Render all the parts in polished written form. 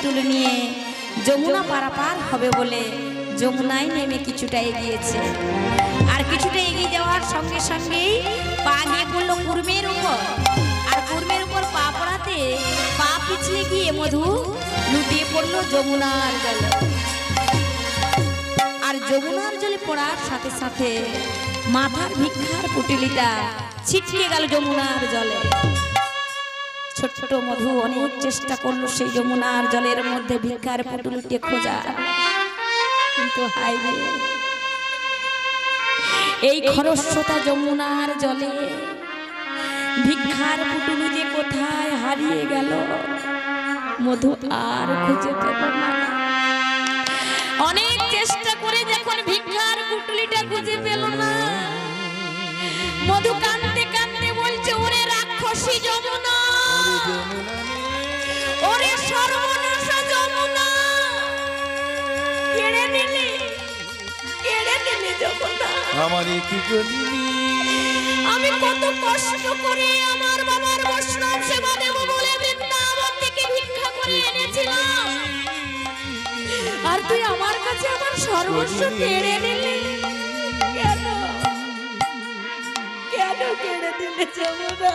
পুতুল নিয়ে যমুনা পারাপার হবে বলে যমুনায় নেমে কিছুটা এগিয়েছে। আর কিছুটা এগিয়ে যাওয়ার সঙ্গে সঙ্গেই পা গিয়ে পড়লো কুর্মের উপর। আর কুর্মের উপর পা পড়াতে পা পিছলে গিয়ে মধু লুটিয়ে পড়লো যমুনার জলে। আর যমুনার জলে পড়ার সাথে সাথে মাথার ভিক্ষার পুটুলিটা ছিটকে গেল যমুনার জলে। ছোট্ট মধু অনেক চেষ্টা করলো সেই যমুনার জলের মধ্যে ভিক্ষার পুটুলিটি খোঁজা, কিন্তু হাইরে এই খরস্রোতা যমুনার জলে ভিক্ষার পুটুলি যে কোথায় হারিয়ে গেল মধু আর খুঁজে পেল না। অনেক চেষ্টা করে যখন ভিক্ষার পুটুলিটা খুঁজে পেল না, মধু কাঁদতে কাঁদতে বলছে, ওরে রাক্ষসী যমুনা, ওরে সর্বনাশা যমুনা, কেড়ে নিলি যমুনা। আমারে কি করিনি, আমি কত কষ্ট করে আমার বাবার বৈষ্ণব সেবা দেব বলে বৃন্দাবন থেকে ভিক্ষা করে এনেছিলাম, আর তুই আমার কাছে আমার সর্বস্ব কেড়ে নিলি। কেন কেন কেড়ে দিলে যমুনা?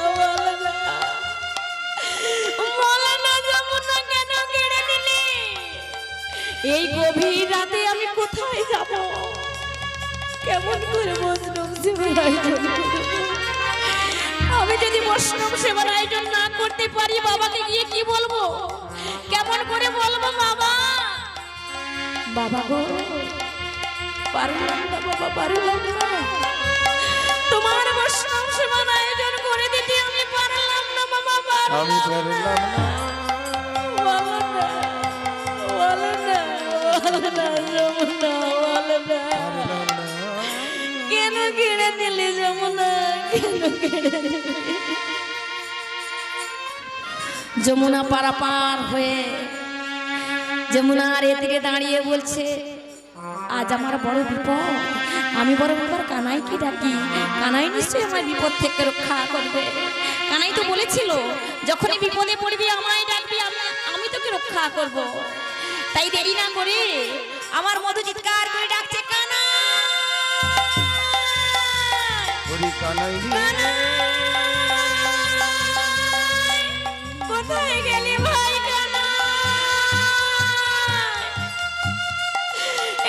বলো না যমুনা, কেন কেড়ে নিলি? এই গভীর রাতে আমি কোথায় যাব? কেমন করে বৈষ্ণব সেবার আয়োজন করব? আমি যদি বৈষ্ণব সেবার আয়োজন না করতে পারি, বাবাকে গিয়ে কি বলবো? কেমন করে বলবো বাবা? বাবা গো, পারলাম না বাবা, পারলাম না। তোমার বৈষ্ণব সেবার আয়োজন করে দিতে আমি পারলাম না বাবা, আমি পারলাম না। বলো না, বলো না, বলো না যমুনা, বলো না। কেন কেড়ে নিলি যমুনা, কেন কেড়ে নিলি? যমুনা পারাপার হয়ে যমুনার এদিকে দাঁড়িয়ে বলছে, আজ আমার বড় বিপদ, আমি বড় ব্যাপার কানাইকে ডাকি, কানাই নিশ্চয়ই আমার বিপদ থেকে রক্ষা করবে। কানাই তো বলেছিল যখনই বিপদে পড়বি আমায় ডাকবি, আমি তোকে রক্ষা করব। তাই দেরি না করে আমার মধু চিৎকার করে ডাকছে, কানাই, কানাই, কোথায় গেলি ভাই কানাই?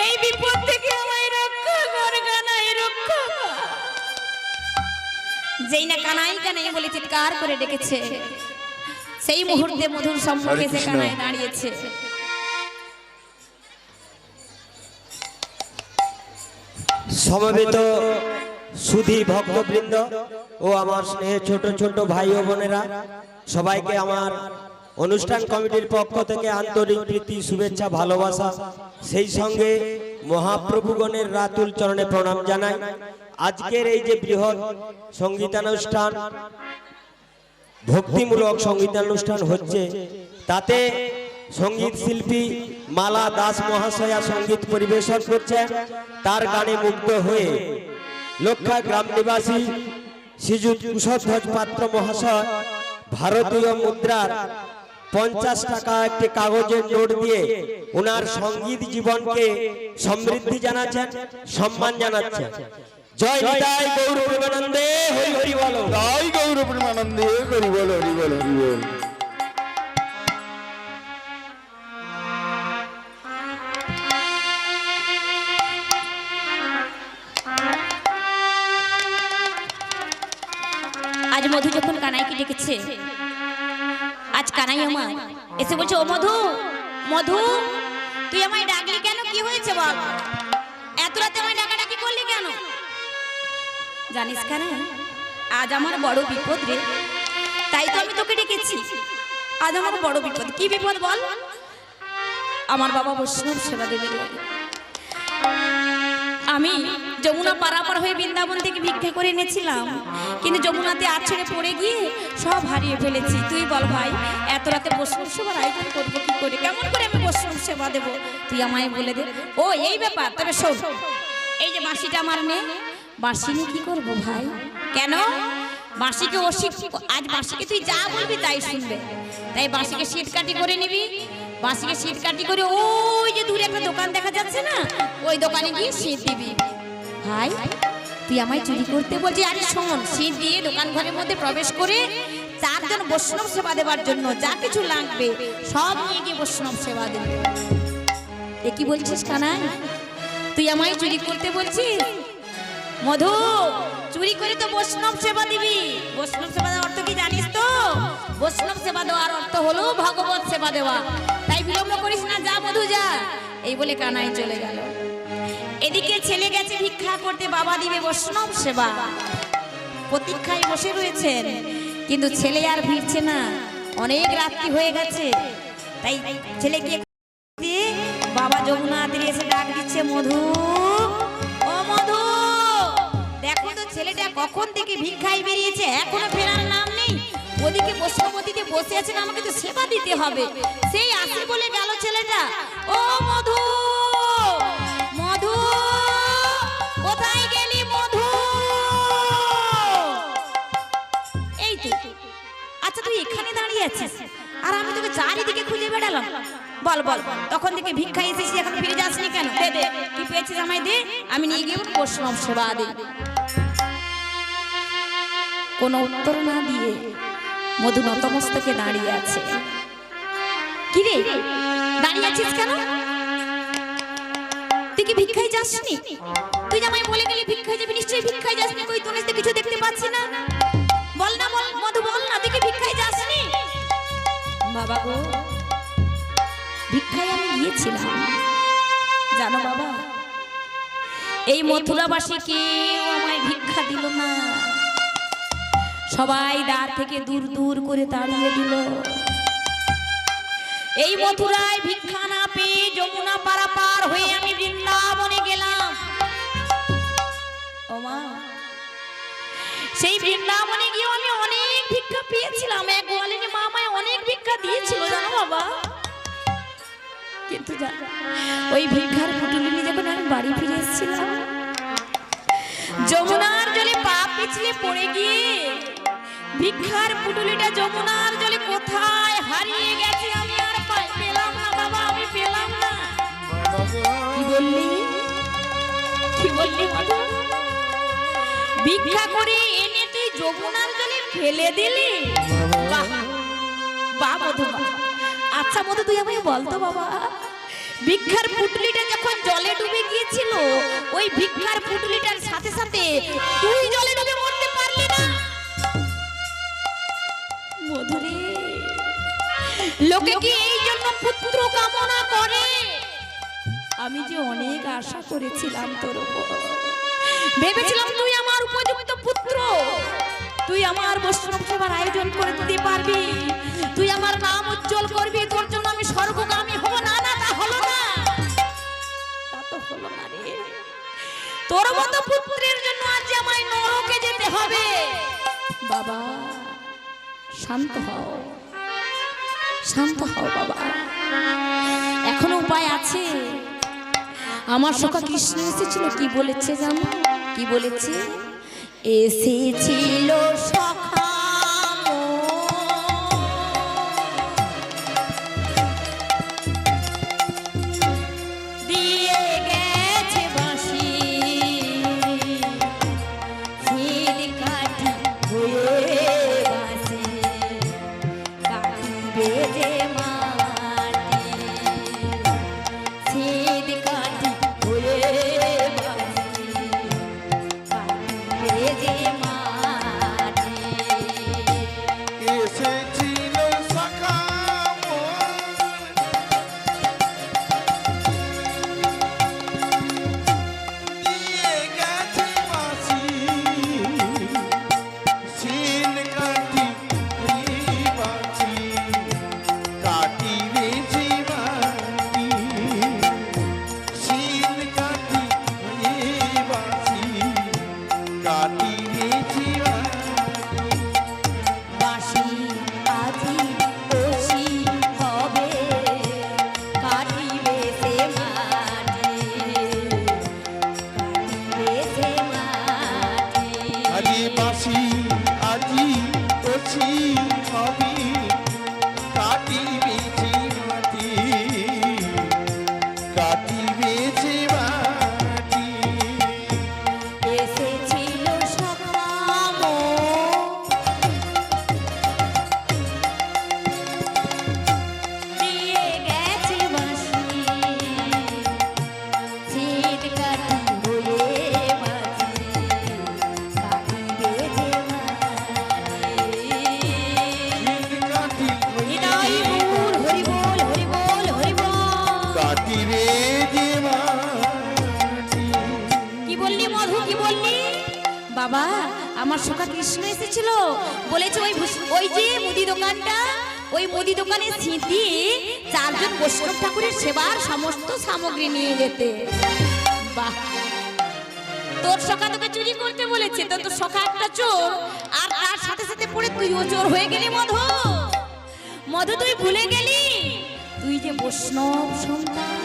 এই বিপদ থেকে আমায় রক্ষা কর কানাই, রক্ষা কর। যেই না কানাই কানাই বলে চিৎকার করে ডেকেছে, সেই মুহূর্তে মধুর সম্মুখে সে কানাই দাঁড়িয়েছে। সমবেত সুধী ভক্তবৃন্দ ও আমার স্নেহের ছোট ছোট ভাই ও বোনেরা, সবাইকে আমার অনুষ্ঠান কমিটির পক্ষ থেকে আন্তরিক প্রীতি, শুভেচ্ছা, ভালোবাসা, সেই সঙ্গে মহাপ্রভুগণের রাতুল চরণে প্রণাম জানাই। আজকের এই যে বৃহৎ সঙ্গীতানুষ্ঠান, ভক্তিমূলক সঙ্গীতানুষ্ঠান হচ্ছে, তাতে সঙ্গীত শিল্পী মালা দাস মহাশয়া সঙ্গীত পরিবেশন করছেন। তার গানে মুগ্ধ হয়ে লক্ষা গ্রাম নিবাসী শ্রীযুত কুশধ্বজ পাত্র মহাশয় ভারতীয় মুদ্রার 50 টাকা একটি কাগজের নোট দিয়ে ওনার সঙ্গীত জীবনকে সমৃদ্ধি জানাচ্ছেন, সম্মান জানাচ্ছেন। জয় নিতাই গৌর প্রেমানন্দে, হরি হরি বলো। জয় গৌর প্রেমানন্দে, হরি বল, হরি বল, হরি বল। আজ মধু যখন কানাইকে ডেকেছে, আজ কানাই আমার এসে বলছে, ও মধু, মধু তুই আমায় ডাকলি কেন? কি হয়েছে বল? এত রাতে আমায় ডাকাডাকি করলি কেন? জানিস কেন? আজ আমার বড় বিপদ রে, তাই তো আমি তোকে ডেকেছি। আজ আমার বড় বিপদ। কি বিপদ বল? আমার বাবা বৈষ্ণব সেবা দেবে। আমি যমুনা পারাপার হয়ে বৃন্দাবন থেকে ভিক্ষা করে এনেছিলাম, কিন্তু যমুনাতে আছড়ে পড়ে গিয়ে সব হারিয়ে ফেলেছি। তুই বল ভাই, এত রাতে বৈষ্ণব সেবার আয়োজন করবো কি করে? কেমন করে আমি বৈষ্ণব সেবা দেবো? তুই আমায় বলে দে। ও এই ব্যাপার, তবে শোন, এই যে বাঁশিটা আমার মেয়ে, বাঁশি নিয়ে কি করবো ভাই? কেন? বাঁশিকে আজ বাঁশিকে তুই যা বলবি তাই শুনবে। তাই বাঁশিকে শীত কাটি করে নিবি, বাঁশিকে শীত কাটি করে ওই যে দূরে একটা দোকান দেখা যাচ্ছে না, ওই দোকানে গিয়ে শীত দিবি। ভাই তুই আমায় চুরি করতে বলছিস? আরে শোন, শীত দিয়ে দোকান ঘরের মধ্যে প্রবেশ করে 4 জন বৈষ্ণব সেবা দেওয়ার জন্য যা কিছু লাগবে সব নিয়ে গিয়ে বৈষ্ণব সেবা দেবে। এ কি বলছিস কানাই? তুই আমায় চুরি করতে বলছিস? মধু, চুরি করে তো বৈষ্ণব সেবা দিবি। বৈষ্ণব সেবা দেওয়ার অর্থ কি জানিস তো? বৈষ্ণব সেবা দেওয়ার অর্থ হলো ভগবত সেবা দেওয়া। তাই বিলম্ব করিস না, যা মধু যা। এই বলে কানাই চলে গেল। এদিকে ছেলে গেছে ভিক্ষা করতে, বাবা দিবে বৈষ্ণব সেবা। প্রতীক্ষায় বসে রয়েছেন, কিন্তু ছেলে আর ফিরছে না, অনেক রাত্রি হয়ে গেছে। তাই ছেলেকে বাবা যমুনা তীরে এসে ডাক দিচ্ছে, মধু ও মধু, দেখো তো ছেলেটা কখন থেকে ভিক্ষায় বেরিয়েছে, এখনো ফেরার নাম নেই। ওদিকে বৈষ্ণবতীতে বসে আছেন, আমাকে তো সেবা দিতে হবে। সেই আসি বলে গেল ছেলেটা। ও মধু, মধু কোথায় গেলি মধু? এই তো। আচ্ছা তুই এখানে দাঁড়িয়ে আছিস আর আমি তোকে চারিদিকে খুঁজে বেড়ালাম। বল বল, তখন থেকে ভিক্ষা এসেছিস, এখন ফিরে যাসনি কেন? দে দে, কি পেয়েছিস আমায় দে, আমি নিয়ে গিয়ে বৈষ্ণব সেবা দিই। কোনো উত্তর না দিয়ে মধু নতমস্তকে দাঁড়িয়ে আছে। কি রে, দাঁড়িয়ে আছিস কেন? তুই কি ভিক্ষায় যাসনি? তুই আমায় বলে গেলি ভিক্ষায় যাবি, নিশ্চয়ই ভিক্ষায় যাসনি। কই তোর কিছু দেখতে পাচ্ছি না। বল না, বল মধু, বল না, তুই কি ভিক্ষায় যাসনি? বাবা গো, ভিক্ষায় আমি গিয়েছিলাম জানো বাবা। এই মথুরাবাসী কেউ আমায় ভিক্ষা দিল না, সবাই দ্বার থেকে দূর দূর করে তাড়িয়ে দিল। এই মথুরায় ভিক্ষা না পেয়ে যমুনা পারাপার হয়ে আমি বৃন্দাবনে গেলাম। ও মা, সেই বৃন্দাবনে গিয়ে আমি অনেক ভিক্ষা পেয়েছিলাম। এক গোয়ালিনী মা আমায় অনেক ভিক্ষা দিয়েছিল জানো বাবা। কিন্তু ওই ভিক্ষার পুটুলি নিয়ে যখন আমি বাড়ি ফিরে এসেছিলাম, যমুনার জলে পা পিছলে পড়ে গিয়ে ভিক্ষার পুটুলিটা যমুনার জলে কোথায় হারিয়ে গেছে আমি আর পেলাম না বাবা, আমি পেলাম না। কি বললি, কি বললি মধু? ভিক্ষা করে এনে তুই যমুনার জলে ফেলে দিলি? বাহ বাহ মধু, আচ্ছা মধু তুই আমায় বলতো বাবা, ভিক্ষার পুটলিটা যখন জলে ডুবে গিয়েছিল, ওই ভিক্ষার পুটলিটার সাথে সাথে তুই জলে ডুবে মরতে পারলি না? মধুরে, লোকে কি এই জন্য পুত্র কামনা করে? আমি যে অনেক আশা করেছিলাম তোর উপর, ভেবেছিলাম তুই আমার উপযুক্ত পুত্র, তুই আমার বৈষ্ণব সেবার আয়োজন করে দিতে পারবি, তুই আমার নাম উজ্জ্বল করবি, তোর জন্য আমি স্বর্গগামী হব। না না, তা হলো না, তা তো হলো না রে। তোর মতো পুত্রের জন্য আজ আমায় নরকে যেতে হবে। বাবা শান্ত হও, শান্ত হও বাবা, এখনো উপায় আছে। আমার সখা কৃষ্ণ এসেছিল, কি বলেছে জানো? কি বলেছে? এসেছিল সখা দিয়ে গেছে বাঁশি, ঝিল কাঠি হয়ে বাঁশি কাটিবে যে মাটি, ঝিল কাঠি হয়ে বাঁশি কাটিবে যে মাটি। বাবা আমার সখা কৃষ্ণ এসেছিল, বলেছে ওই যে মুদি দোকানটা, ওই মুদি দোকানে সিঁথি 4 জন বৈষ্ণব ঠাকুরের সেবার সমস্ত সামগ্রী নিয়ে যেতে। বাহ, তোর সখা তোকে চুরি করতে বলেছে, তো তোর সখা একটা চোর, আর তার সাথে সাথে পড়ে তুইও চোর হয়ে গেলি। মধু, মধু তুই ভুলে গেলি তুই যে বৈষ্ণব সন্তান।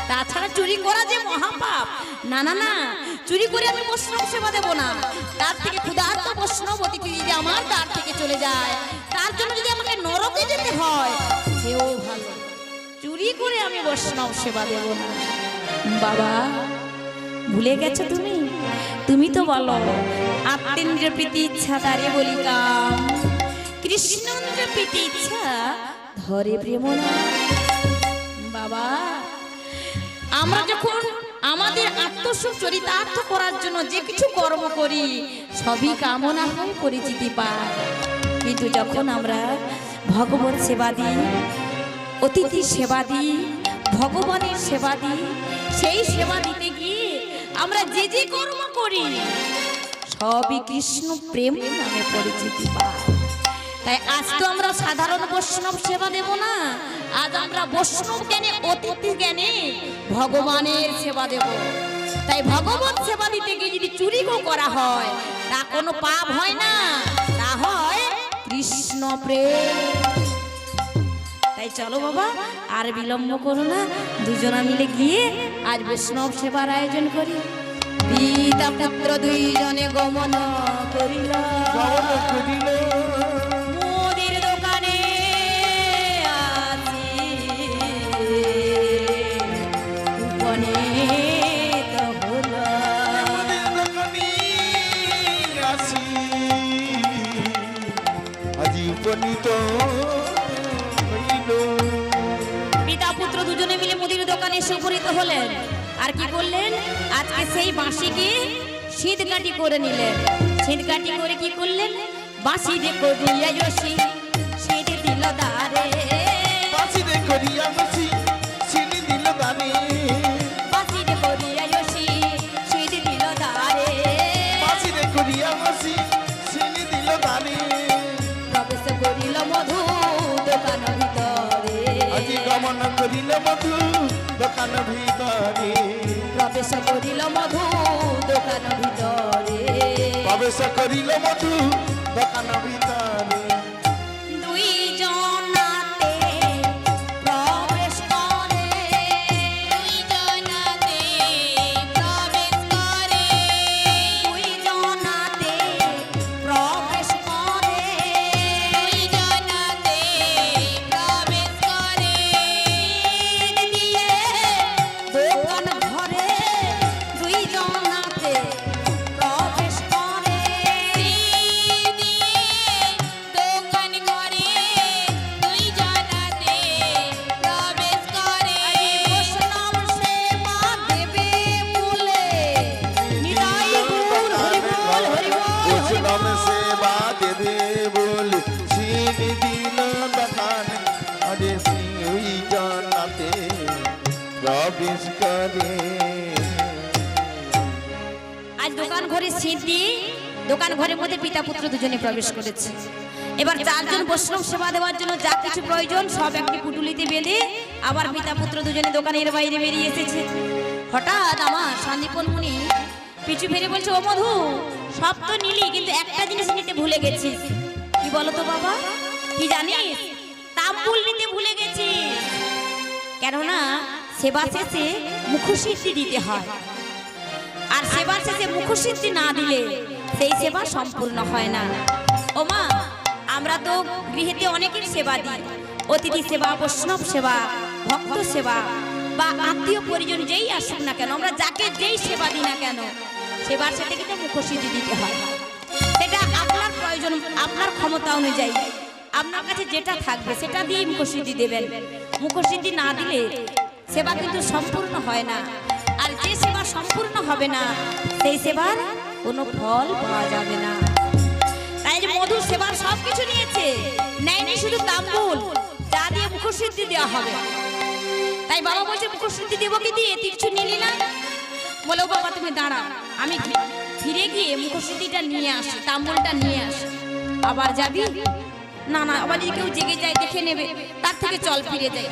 তাছাড়া চুরি করা যে মহাপাপ। না না না, চুরি করে আমি বৈষ্ণব সেবা দেবো না। তার থেকে ক্ষুধার্ত বৈষ্ণব অতিথি যদি আমার দ্বার থেকে চলে যায়, তার জন্য যদি আমাকে নরকে যেতে হয় সেও ভালো। চুরি করে আমি বৈষ্ণব সেবা দেবো না। বাবা ভুলে গেছো তুমি? তুমি তো বলো আত্মেন্দ্র প্রীতি ইচ্ছা তারে বলি কাম, কৃষ্ণেন্দ্র প্রীতি ইচ্ছা ধরে প্রেম না। বাবা আমরা যখন আমাদের আত্মসুখ চরিতার্থ করার জন্য যে কিছু কর্ম করি সবই কামনা হয়, পরিচিতি পায়। কিন্তু যখন আমরা ভগবত সেবা দিই, অতিথি সেবা দিই, ভগবানের সেবা দিই, সেই সেবা দিতে গিয়ে আমরা যে যে কর্ম করি সবই কৃষ্ণ প্রেম নামে পরিচিতি পায়। তাই আজ তো আমরা সাধারণ বৈষ্ণব সেবা দেব না, আজ আমরা বৈষ্ণব জ্ঞানে অতিথি জ্ঞানে ভগবানের সেবা দেব। তাই ভগবত সেবা দিতে গিয়ে যদি চুরিও করা হয় তা কোনো পাপ হয় না, তা হয় কৃষ্ণ প্রেম। তাই চলো বাবা আর বিলম্ব করো না, দুজনা মিলে গিয়ে আজ বৈষ্ণব সেবার আয়োজন করি। পিতা পুত্র দুইজনে গমন করিল, মুদির দোকানে আসি উপনীত হল। আজি উপনীত হইল। পিতা পুত্র দুজনে মিলে মুদির দোকানে এসে উপনীত হলেন। আর কি করলেন? আজকে সেই বাঁশিকে শীতকাঠি করে নিলেন। শীতকাঠি করে কি করলেন? বাঁশি দেখো দিয়া যশি শীত দিল দারে, বাঁশি রে করিয়া বাঁশি ছিনি দিল দানে, বাঁশি দেখো দিয়া যশি শীত দিল দারে, বাঁশি রে করিয়া বাঁশি ছিনি দিল দানে। প্রবেশ করিল মধু দোকান ভিতরে, আজি গমন করিল মধু দোকান ভিতরে, প্রবেশ করিল মধু দোকান ভিতরে, প্রবেশ করিল মধু দোকান ভিতরে। দুই জনাতে প্রবেশ করে, দুই জনাতে প্রবেশ করে, দুই জনাতে প্রবেশ করে, দুই জনাতে প্রবেশ করে, দিয়ে দোকান ঘরে দুই জনাতে প্রবেশ করে, দোকান ঘরে দুই জনাতে প্রবেশ করে। বৈষ্ণব সেবা দেবে বলে নিতাই গুণ হরি বল, হরি বল, হরি বৈষ্ণব বল। সেবা দেবে বলে ছিনি দিল দোকান, আরে ওই জানাতে প্রবেশ করে। আজ দোকান ঘরে সিট দিয়ে দোকান ঘরের মধ্যে পিতা পুত্র দুজনে প্রবেশ করেছে। এবার 4 জন বৈষ্ণব সেবা দেওয়ার জন্য যা কিছু প্রয়োজন সব একটি পুটুলিতে বেঁধে আবার পিতা পুত্র দুজনে দোকানের বাইরে বেরিয়ে এসেছে। হঠাৎ আমার সন্দীপন মুনি পিছু ফিরে বলছে, ও মধু সব তো নিলি কিন্তু একটা জিনিস নিতে ভুলে গেছিস। কি বলো তো বাবা? কি জানিস? তাম্বুল নিতে ভুলে গেছিস। কেননা সেবা শেষে মুখসিদ্ধি দিতে হয়, আর সেবার শেষে মুখসিদ্ধি না দিলে সেই সেবা সম্পূর্ণ হয় না। ও মা, আমরা তো গৃহেতে অনেকের সেবা দিই, অতিথি সেবা, বৈষ্ণব সেবা, ভক্ত সেবা বা আত্মীয় পরিজন যেই আসুক না কেন, আমরা যাকে যেই সেবা দিই না কেন সেবার সাথে কিন্তু মুখসিদ্ধি দিতে হয়। সেটা আপনার প্রয়োজন, আপনার ক্ষমতা অনুযায়ী আপনার কাছে যেটা থাকবে সেটা দিয়েই মুখসিদ্ধি দেবেন। মুখসিদ্ধি না দিলে সেবা কিন্তু সম্পূর্ণ হয় না, আর যে সেবা সম্পূর্ণ হবে না সেই সেবার কোনো ফল পাওয়া যাবে না। তাই যে মধু সেবার সবকিছু নিয়েছে, নেয়নি শুধু তাম্বুল যা দিয়ে মুখসিদ্ধি দেওয়া হবে। তাই বাবা বলছে মুখসিদ্ধি দেবো কি দিয়ে, তুই কিছু নিলি না? বলে, ও বাবা তুমি দাঁড়া, আমি ফিরে গিয়ে মুখশ্রীটা নিয়ে আসি, তাম্বুলটা নিয়ে আসি। আবার যাবি? না না, আবার যদি কেউ জেগে যায় দেখে নেবে, তার থেকে চল ফিরে যাই।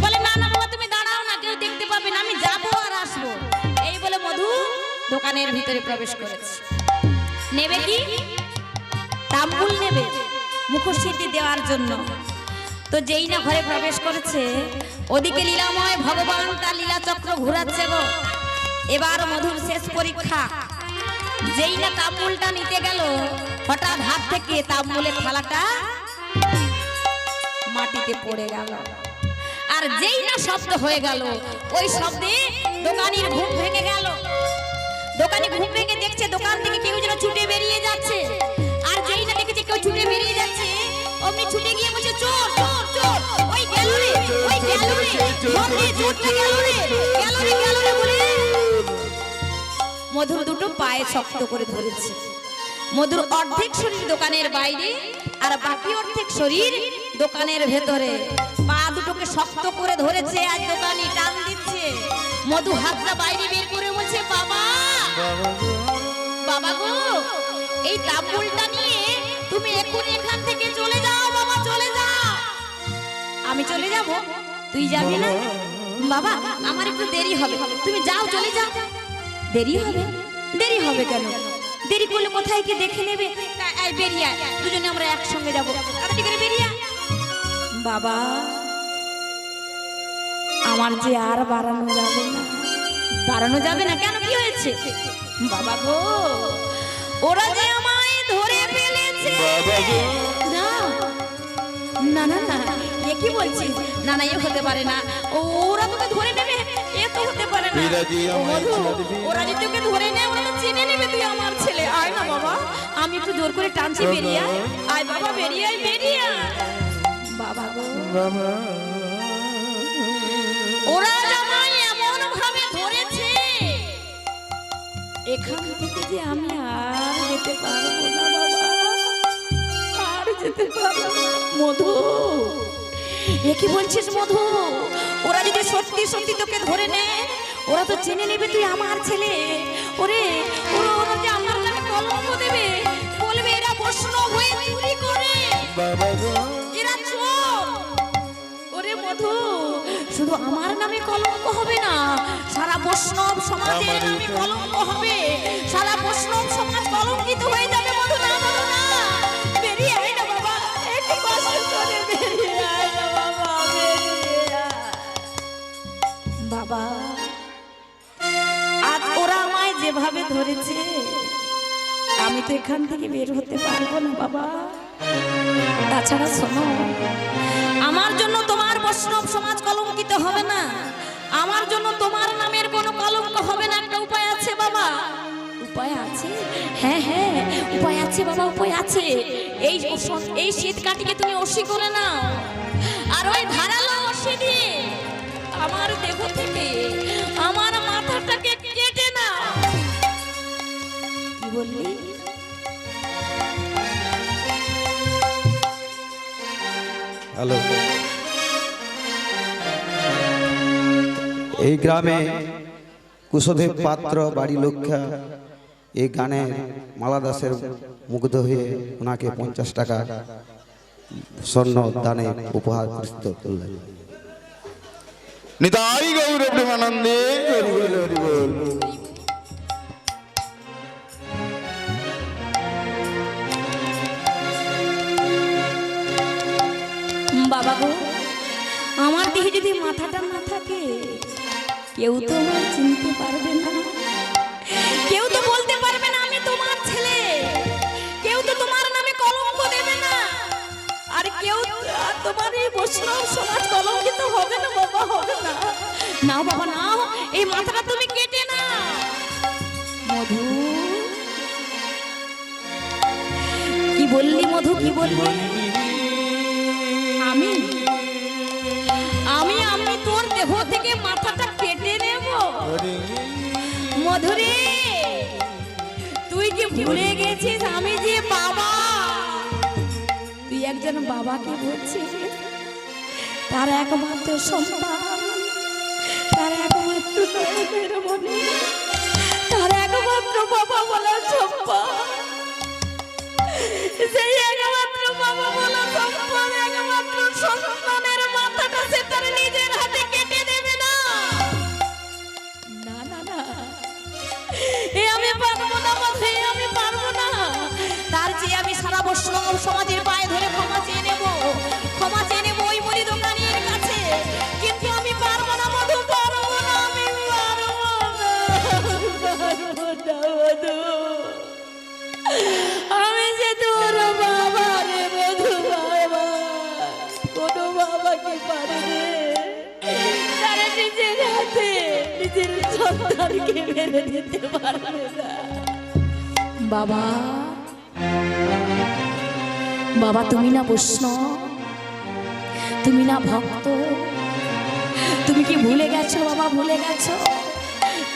বলে না না বাবা, তুমি দাঁড়াও না, কেউ দেখতে পাবে না, আমি যাবো আর আসবো। এই বলে মধু দোকানের ভিতরে প্রবেশ করেছে। নেবে কি? তাম্বুল নেবে মুখশ্রীতে দেওয়ার জন্য। তো যেই না ঘরে প্রবেশ করেছে, ওদিকে লীলাময় ভগবান তার লীলা চক্র ঘুরাচ্ছে গো। এবার মধুর শেষ পরীক্ষা। যেই না তাম্বুলটা নিতে গেল, হঠাৎ হাত থেকে তাম্বুলের থালাটা মাটিতে পড়ে গেল। আর যেই না শব্দ হয়ে গেল, ওই শব্দে দোকানির ঘুম ভেঙে গেল। দোকানি ঘুম ভেঙে দেখছে দোকান থেকে কেউ যেন ছুটে বেরিয়ে যাচ্ছে। আর যেই না দেখেছে কেউ ছুটে বেরিয়ে যাচ্ছে, অমনি ছুটে গিয়ে বলছে চোর চোর চোর, ওই গেল রে, ওই গেল রে, বন্ধে চোরটা গেল রে, গেল রে, গেল রে বলে মধুর দুটো পায়ে শক্ত করে ধরেছে। মধুর অর্ধেক শরীর দোকানের বাইরে, আর বাকি অর্ধেক শরীর দোকানের ভেতরে। পা দুটোকে শক্ত করে ধরেছে, আর দোকানি টান দিচ্ছে। মধু হাতটা বাইরে বের করে বলছে বাবা, বাবা গো, এই তাম্বুলটা নিয়ে তুমি এক্ষুনি এখান থেকে চলে যাও বাবা, চলে যাও। আমি চলে যাব? তুই যাবি না? বাবা আমার একটু দেরি হবে, তুমি যাও, চলে যাও। দেরি হবে? দেরি হবে কেন? দেরি করলে কোথায় কি দেখে নেবে? এই বেরিয়ে আয়, দুজনে আমরা একসঙ্গে যাবো, তাড়াতাড়ি করে বেরিয়ে আয়। বাবা আমার যে আর বাড়ানো যাবে না। বাড়ানো যাবে না কেন? কি হয়েছে? বাবা গো, ওরা যে আমায় ধরে ফেলেছে। না না না না, এ কি বলছিস? না না, এ হতে পারে না, ওরা তোকে ধরে নেবে, এ তো হতে পারে না। ওরা যদি তোকে ধরে নেয়, ওরা তো চিনে নেবে তুই আমার ছেলে। আয় না বাবা, আমি একটু জোর করে টানছি, বেরিয়ে আয়। আয় বাবা, বেরিয়ে আয়, বেরিয়ে আয়। বাবা গো, ওরা আমায় এমন ভাবে ধরেছে, এখান থেকে যে আমি আর যেতে পারবো না বাবা, আর যেতে পারবো না। মধু, এ কি বলছিস মধু? ওরা যদি সত্যি সত্যি তোকে ধরে নেয়, ওরা তো জেনে নেবে তুই আমার ছেলে। ওরে ওরা ওরা যে আমার নামে কলঙ্ক দেবে, বলবে এরা বৈষ্ণব হয়ে চুরি করে, এরা চোর। ওরে মধু, শুধু আমার নামে কলঙ্ক হবে না, সারা বৈষ্ণব সমাজের নামে কলঙ্ক হবে। সারা বৈষ্ণব সমাজ কলঙ্কিত হয়ে যাবে। মধু না, মধু না, বেরিয়ে আয় না বাবা, একটু কষ্ট করে বেরিয়ে আয় না বাবা, বেরিয়ে আয়। বাবা আজ ওরা আমায় যেভাবে ধরেছে, আমি তো এখান থেকে বের হতে পারবো না বাবা। তাছাড়া শোনো, আমার জন্য তোমার বৈষ্ণব সমাজ কলঙ্কিত হবে না, আমার জন্য তোমার নামের কোনো কলঙ্ক হবে না। একটা উপায় আছে বাবা। উপায় আছে? হ্যাঁ হ্যাঁ, উপায় আছে বাবা, উপায় আছে। এই শীত কাটিকে তুমি অসি করে নাও, আর ওই ধারালো অসি দিয়ে আমার দেহ থেকে আমার মাথাটাকে কেটে নাও। কি বললি? হ্যালো, এই গ্রামে কুশদেব পাত্র বাড়ি লক্ষ্যা এই গানে মালা দাসের মুগ্ধ হয়ে ওনাকে 50 টাকা স্বর্ণ দানে উপহার করলেন। নিতাই গৌর প্রেমানন্দে হরি বল, হরি বল। বাবা গো, আমার দেহে যদি মাথাটা না থাকে, কেউ তো আমায় চিনতে পারবে না, কেউ তো বলতে পারবে না আমি তোমার ছেলে, কেউ তো তোমার নামে কলঙ্ক দেবে না, আর কেউ তোমার এই বৈষ্ণব সমাজ কলঙ্কিত হবে না বাবা, হবে না। নাও বাবা নাও, এই মাথাটা তুমি কেটে নাও। মধু, কি বললি মধু, কি বললি? আমি আমি আমি তোর দেহ থেকে মাথাটা কেটে নেব? মধুরে, তুই কি ভুলে গেছিস আমি যে বাবা? তুই একজন বাবাকে বলছিস, তার একমাত্র সন্তান, তার একমাত্র তার একমাত্র একমাত্র বাবা বলা সম্পদ, সেই একমাত্র বাবা বলা সম্পদ একমাত্র সন্তানের মাথাটা সে তার নিজের হাতে কেটে দেবে না। না না না, এ আমি পারবো না মাঝে, আমি পারবো না। তার চেয়ে আমি সারা বৈষ্ণব সমাজের পায়ে ধরে ক্ষমা চেয়ে নেব, ক্ষমা চেয়ে নেব ওই মুড়ি দোকানের কাছে। কিন্তু আমি পারবো না মধু, পারবো না, আমি পারবো না, পারবো না মধু। আমি যে তোর বাবা রে মধু, বাবা কোনো বাবা কি পারে রে তারা নিজের হাতে নিজের সন্তানকে মেরে দিতে পারবে না। বাবা, বাবা তুমি না বৈষ্ণব, তুমি না ভক্ত, তুমি কি ভুলে গেছো বাবা, ভুলে গেছো?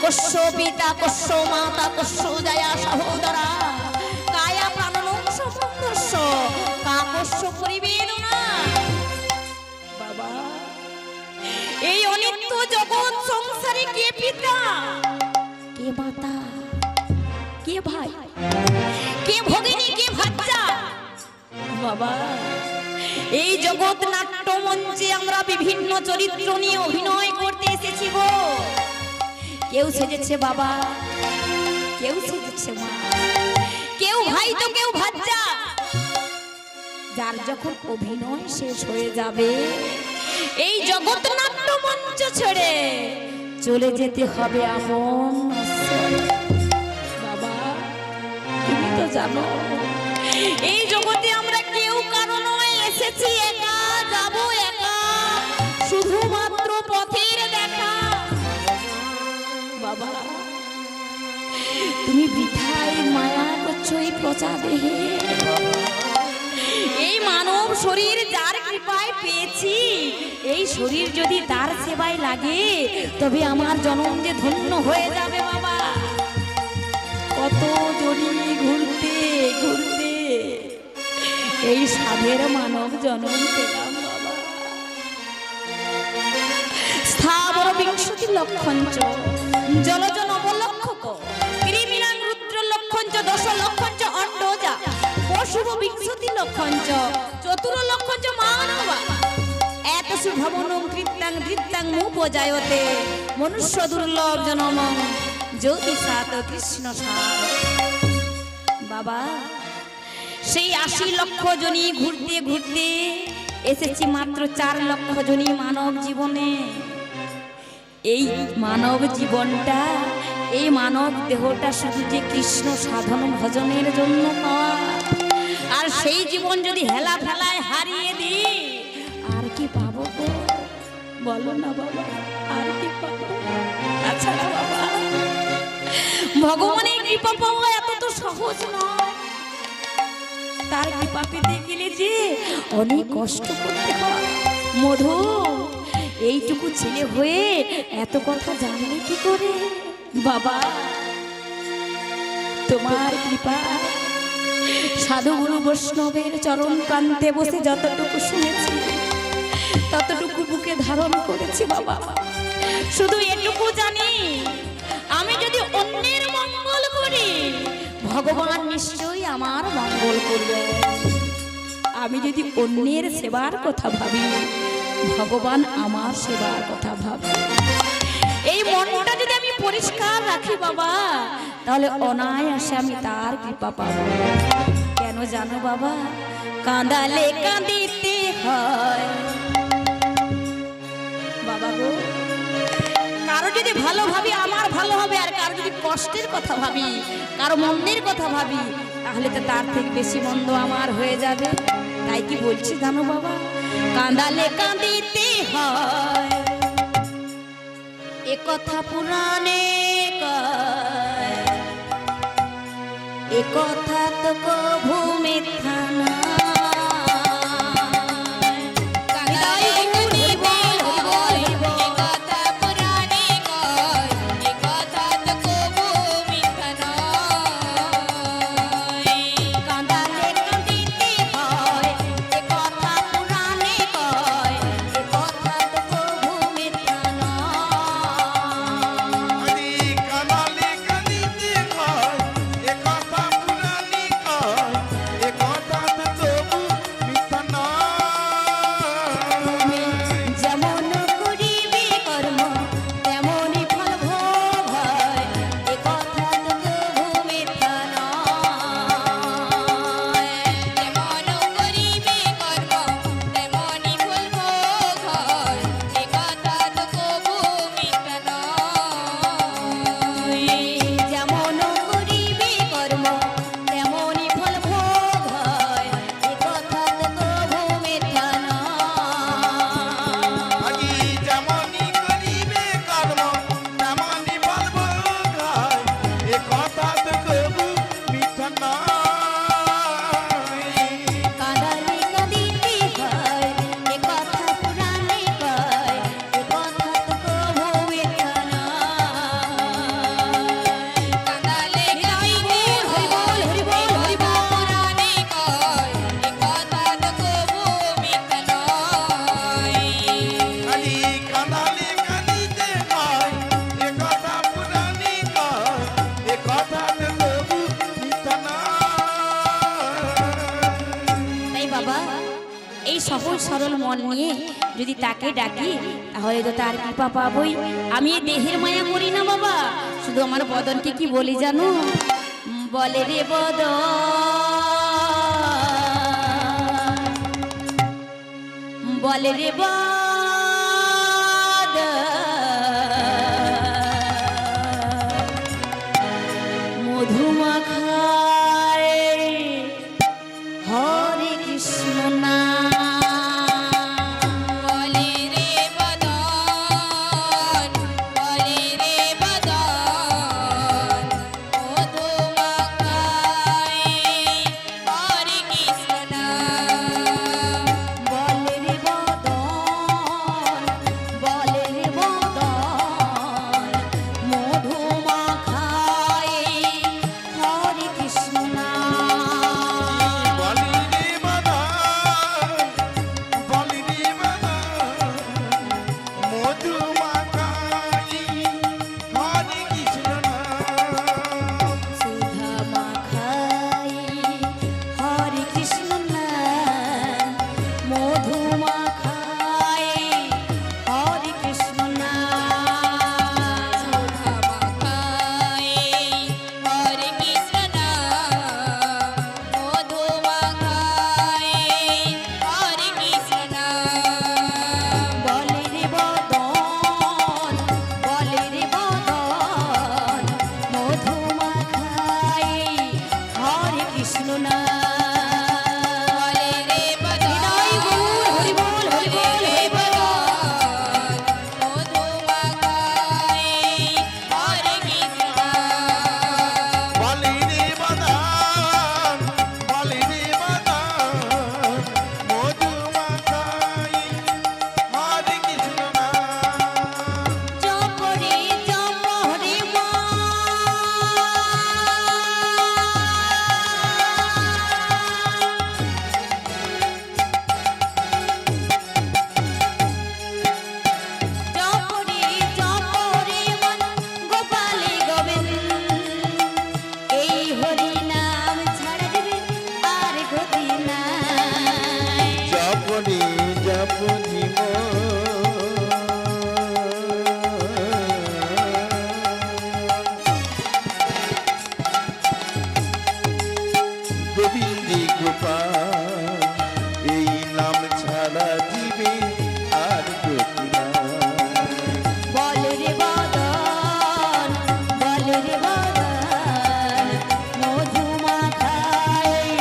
কস্য পিতা, কস্য মাতা, কস্য দয়া সহোদরা, কায়া প্রাণনং সমন্তস্য, কাকস্য পরিবেদনা। বাবা, এই অনিত্য জগৎ সংসারে কে পিতা, কে মাতা, কে ভাই, কে ভগিনী, কে ভাজ্জা? বাবা, এই জগৎ নাট্য মঞ্চে আমরা বিভিন্ন চরিত্র নিয়ে অভিনয় করতে এসেছি গো। কেউ সেজেছে বাবা, কেউ সেজেছে মা, কেউ ভাই তো কেউ ভাজ্জা। যার যখন অভিনয় শেষ হয়ে যাবে এই জগৎ নাট্য মঞ্চ ছেড়ে চলে যেতে হবে আপন আশ্রয়ে। বাবা, তুমি তো জানো এই জগতে আমরা কেউ কারো নয়, এসেছি একা, যাব একা, শুধুমাত্র পথের দেখা। বাবা, তুমি বৃথায় মায়া করছো এই পচা দেহে। এই মানব শরীর যার কৃপায় পেয়েছি, এই শরীর যদি তার সেবায় লাগে তবে আমার জনম যে ধন্য হয়ে যাবে। বাবা, কত জনি ঘুরতে ঘুরতে এই সাধের মানব জনম পেলাম। বাবা, স্থাবর বিংশতি লক্ষঞ্চ জলজ নবলক্ষক কৃমিনাং রুদ্র লক্ষঞ্চ দশ লক্ষঞ্চ অন্ডজা পশুব বিংশতি লক্ষঞ্চ চতুর লক্ষঞ্চ মানবা এত শুভমনং কৃত্যাং ধৃত্যাং মুপজায়তে মনুষ্য দুর্লভ জনমং জ্যোতি সাত কৃষ্ণ সার। বাবা, সেই ৮০ লক্ষ জনি ঘুরতে ঘুরতে এসেছি মাত্র ৪ লক্ষ জনি মানব জীবনে। এই মানব জীবনটা, এই মানব দেহটা শুধু যে কৃষ্ণ সাধন ভজনের জন্য পাওয়া, আর সেই জীবন যদি হেলা ফেলায় হারিয়ে দিই আর কি পাবো গো? বলো না বাবা, আর কি পাবো? আচ্ছা না বাবা, ভগবানের কৃপা পাওয়া এত তো সহজ নয়। তার কৃপা পেতে গেলে যে অনেক কষ্ট করতে হয়। মধু, এইটুকু ছেলে হয়ে এত কথা জানলে কি করে? বাবা, তোমার কৃপা সাধু গুরু বৈষ্ণবের চরণ প্রান্তে বসে যতটুকু শুনেছি ততটুকু বুকে ধারণ করেছি। বাবা, শুধু এটুকু জানি, আমি যদি অন্যের মঙ্গল করি ভগবান নিশ্চয়ই আমার মঙ্গল করবে। আমি যদি অন্যের সেবার কথা ভাবি ভগবান আমার সেবার কথা ভাবে। এই মনটা যদি আমি পরিষ্কার রাখি বাবা, তাহলে অনায়াসে আমি তার কৃপা পাবো। কেন জানো বাবা? কাঁদালে কাঁদিতে হয়। বাবা গো, কারো যদি ভালো ভাবি আমার ভালো হবে, আর কারো যদি কষ্টের কথা ভাবি, কারো মন্দের কথা ভাবি, তাহলে তো তার থেকে বেশি মন্দ আমার হয়ে যাবে। তাই কি বলছি জানো বাবা? কাঁদালে কাঁদিতে হয়, এ কথা পুরাণে কয়, এ কথা তো কভু মিথ্যা না। সহজ সরল মন নিয়ে যদি তাকে ডাকি তাহলে তো তার কৃপা পাবই। আমি এই দেহের মায়া করি না বাবা, শুধু আমার বদনকে কি বলি জানো? বলে রে বদন, বলে রে বদন, মধুমাখায় হরে কৃষ্ণ নাম। বলে রে বদন, বলে রে বদন, মধুমাখায় হরে কৃষ্ণ নাম। বলে রে বদন, বলে রে বদন, মধুমাখায় হরে কৃষ্ণ নাম। বলি রে বাদান, বলি রে বাদান, মধু মাখাই হরে কৃষ্ণ নাম। সুধা মাখাই হরে কৃষ্ণ নাম, মধু মাখাই হরে কৃষ্ণ নাম। মধুমাখায় হরে কৃষ্ণ নাম, মধুমাখায় হরে কৃষ্ণ নাম। বলে রে বদন, বলে রে বদন, মধু মাখাই হরে কৃষ্ণ নাম। বলে রে বদন, হৃদয় গুণ, হরি বল, হরি বল, রে হরি বল। বদন, মধুমাখায় হরে কৃষ্ণ নাম। বলি রে বাদান, বলি রে বাদান, মধু মাখাই হরে কৃষ্ণ নাম। জপ রে জপ রে মা, জপ রে মন গোপালে গোবিন্দ, এই হরি নাম ছাড়া দিবে আর গতি নাই। জপনি জপনি গোবিন্দে গোপাল, এই নাম ছাড়া দিবে আর গতি নাই। বলে রে বদন, বলে রে বদন, মধু মাখাই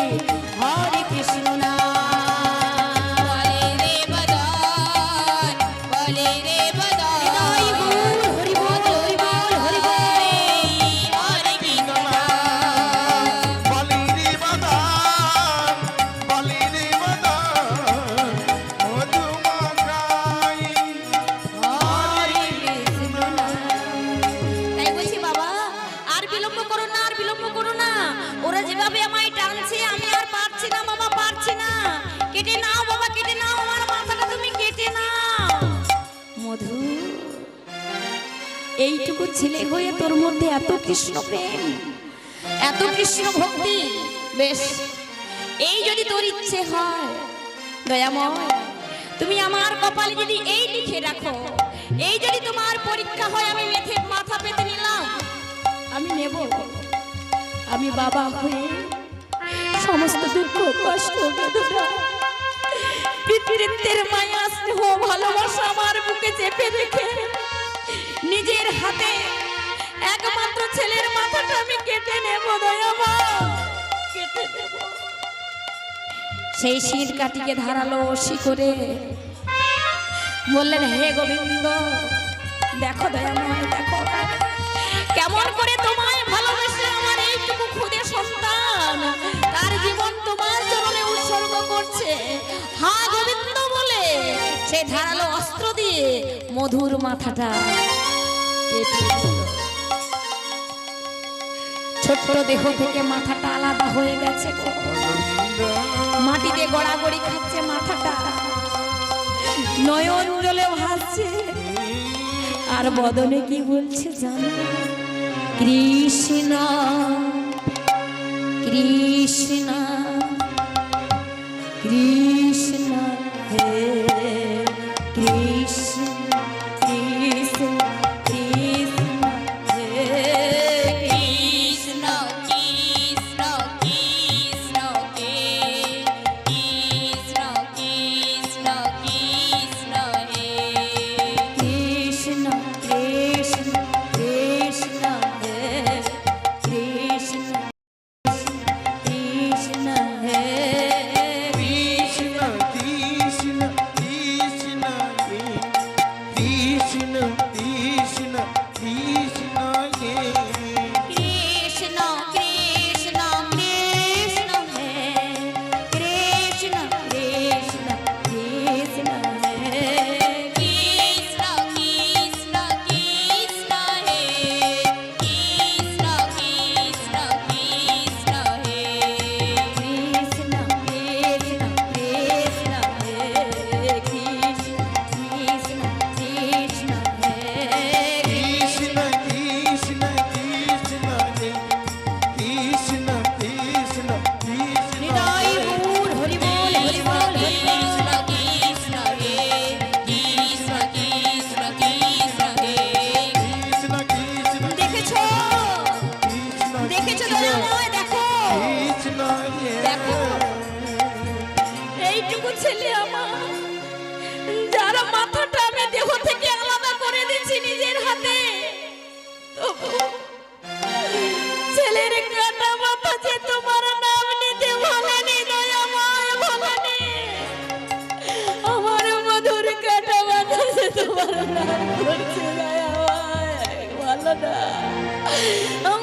হরে কৃষ্ণ নাম। বলে রে বদন, বলে রে বদন, হৃদয় গুণ, হরি বল, হরি বল, হরি বল। হরে কৃষ্ণ নাম। বলি রে বাদান, বলি রে বাদান, মধু মাখাই হরে কৃষ্ণ নাম। তাই বলছি বাবা, আর বিলম্ব করো না, আর বিলম্ব করো না। ওরা যেভাবে আমায় টানছে আমি আর পারছি না বাবা, পারছি না। কেটে নাও বাবা, কেটে নাও, আমার মাথাটা তুমি কেটে নাও। মধু, এইটুকু ছেলে হয়ে তোর মধ্যে এত কৃষ্ণ প্রেম, এত কৃষ্ণ ভক্তি, বেশ এই যদি তোর ইচ্ছে হয় দয়াময়, তুমি আমার কপালে যদি এই লিখে রাখো, এই যদি তোমার পরীক্ষা হয়, আমি মাথা পেতে নিলাম, আমি নেব। আমি বাবা হয়ে সমস্ত দুঃখ কষ্ট বেদনা পিতৃত্বের মায়া স্নেহ ভালোবাসা আমার বুকে চেপে রেখে নিজের হাতে একমাত্র ছেলের মাথাটা আমি কেটে নেব দয়াময়, কেটে নেব। সেই শির কাটিকে ধারালো শিকরে বললেন, হে গোবিন্দ, দেখো দয়াময়, দেখো কেমন করে তোমায় ভালোবেসে আমার এইটুকু খুদে সন্তান তার জীবন তোমার চরণে উৎসর্গ করছে। হা গোবিন্দ বলে সেই ধারালো অস্ত্র দিয়ে মধুর মাথাটা কেটে দিল। ছোট্ট দেহ থেকে মাথাটা আলাদা হয়ে গেছে গো। মাটিতে গড়াগড়ি খাচ্ছে মাথাটা, নয়ন জলে ভাসছে, আর বদনে কি বলছে জানো? কৃষ্ণ কৃষ্ণ কৃষ্ণ হে কৃষ্ণ কৃষ্ণ কৃষ্ণ হে কৃষ্ণ কৃষ্ণ কৃষ্ণ কে কৃষ্ণ কৃষ্ণ কৃষ্ণ হে কৃষ্ণ কৃষ্ণ কৃষ্ণ হে কৃষ্ণ কৃষ্ণ হে কৃষ্ণ কৃষ্ণ কৃষ্ণ কৃষ্ণ কৃষ্ণ কৃষ্ণ হে কৃষ্ণ কৃষ্ণ কৃষ্ণ হে কৃষ্ণ কৃষ্ণ কৃষ্ণ হে কৃষ্ণ কৃষ্ণ কৃষ্ণ হে কৃষ্ণ কৃষ্ণ কৃষ্ণ হে কৃষ্ণ কৃষ্ণ কৃষ্ণ হে কৃষ্ণ কৃষ্ণ কৃষ্ণ হে কৃষ্ণ কৃষ্ণ কৃষ্ণ হে কৃষ্ণ কৃষ্ণ কৃষ্ণ হৃদয় মূল হরি বল হরি বল হরি বল কৃষ্ণ কৃষ্ণ হে কৃষ্ণ কৃষ্ণ কৃষ্ণ হে কৃষ্ণ কৃষ্ণ দেখেছো কৃষ্ণ দেখেছো দয়াময় দেখো কৃষ্ণ হে দেখো এইটুকু ছেলে আমার যারা মাথাটা আমি দেহ থেকে আলাদা করে দিচ্ছি নিজের হাতে তবু ছেলের কাটা মাথা যে তোমার নাম নিতে বলেনি দয়াময় বলেনি আমার মধুর কাটা মাথা যে তোমার নাম করছে দয়াময় বলো না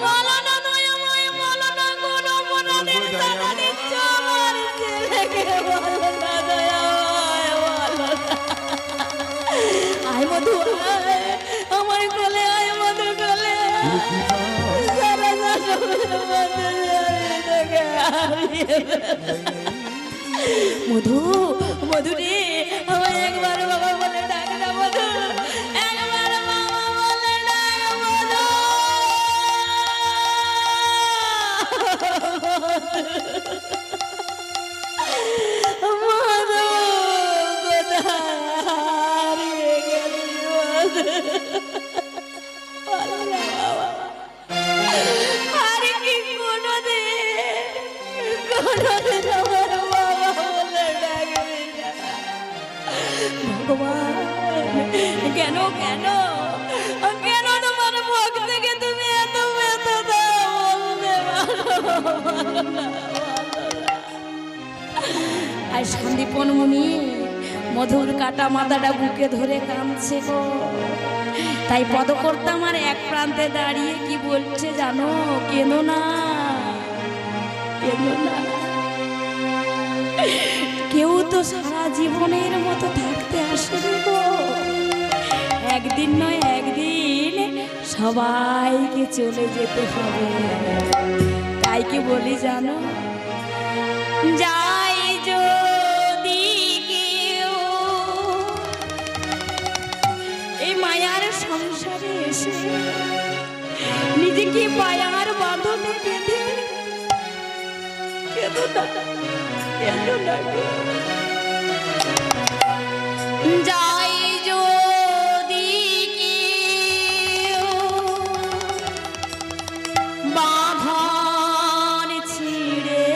বলো না দয়াময় বলো না কোন অপরাধের টাকা দিচ্ছ আমার ছেলেকে বলো না দয়াময় বলো না আয় মধু আয়, আমার কোলে আয় মধু কোলে আয়। সারা জগতের মধ্যে আমি তোকে হারিয়ে ফেললাম। মধু মধু রে আমার একবার বাবা বলে ডাক না মধু একবার বাবা বলে ডাক মধু মধু কোথায় হারিয়ে গেলি মধু বলো না বাবা আর কি কোনোদিন আমার বাবা বলে ডাকবি না ভগবান কেন কেন কেন তোমার মুখ থেকে তুমি এত ব্যথা দাও বলতে পারো বলো না, বলো না। আর সন্দীপন মুনি মধুর কাটা মাথাটা বুকে ধরে কাঁদছে গো তাই পদকর্তা আমার এক প্রান্তে দাঁড়িয়ে কি বলছে জানো কেন না কেন না কেউ তো সারা জীবনের মতো থাকতে আসেনি গো একদিন নয় একদিন সবাইকে চলে যেতে হবে তাই কি বলি জানো যাই যদি কেউ এই মায়ার সংসারে এসে নিজেকে মায়ার বাঁধনে বেঁধে কেন না কেন না গো? যাই যদি কেউ বাঁধন ছিঁড়ে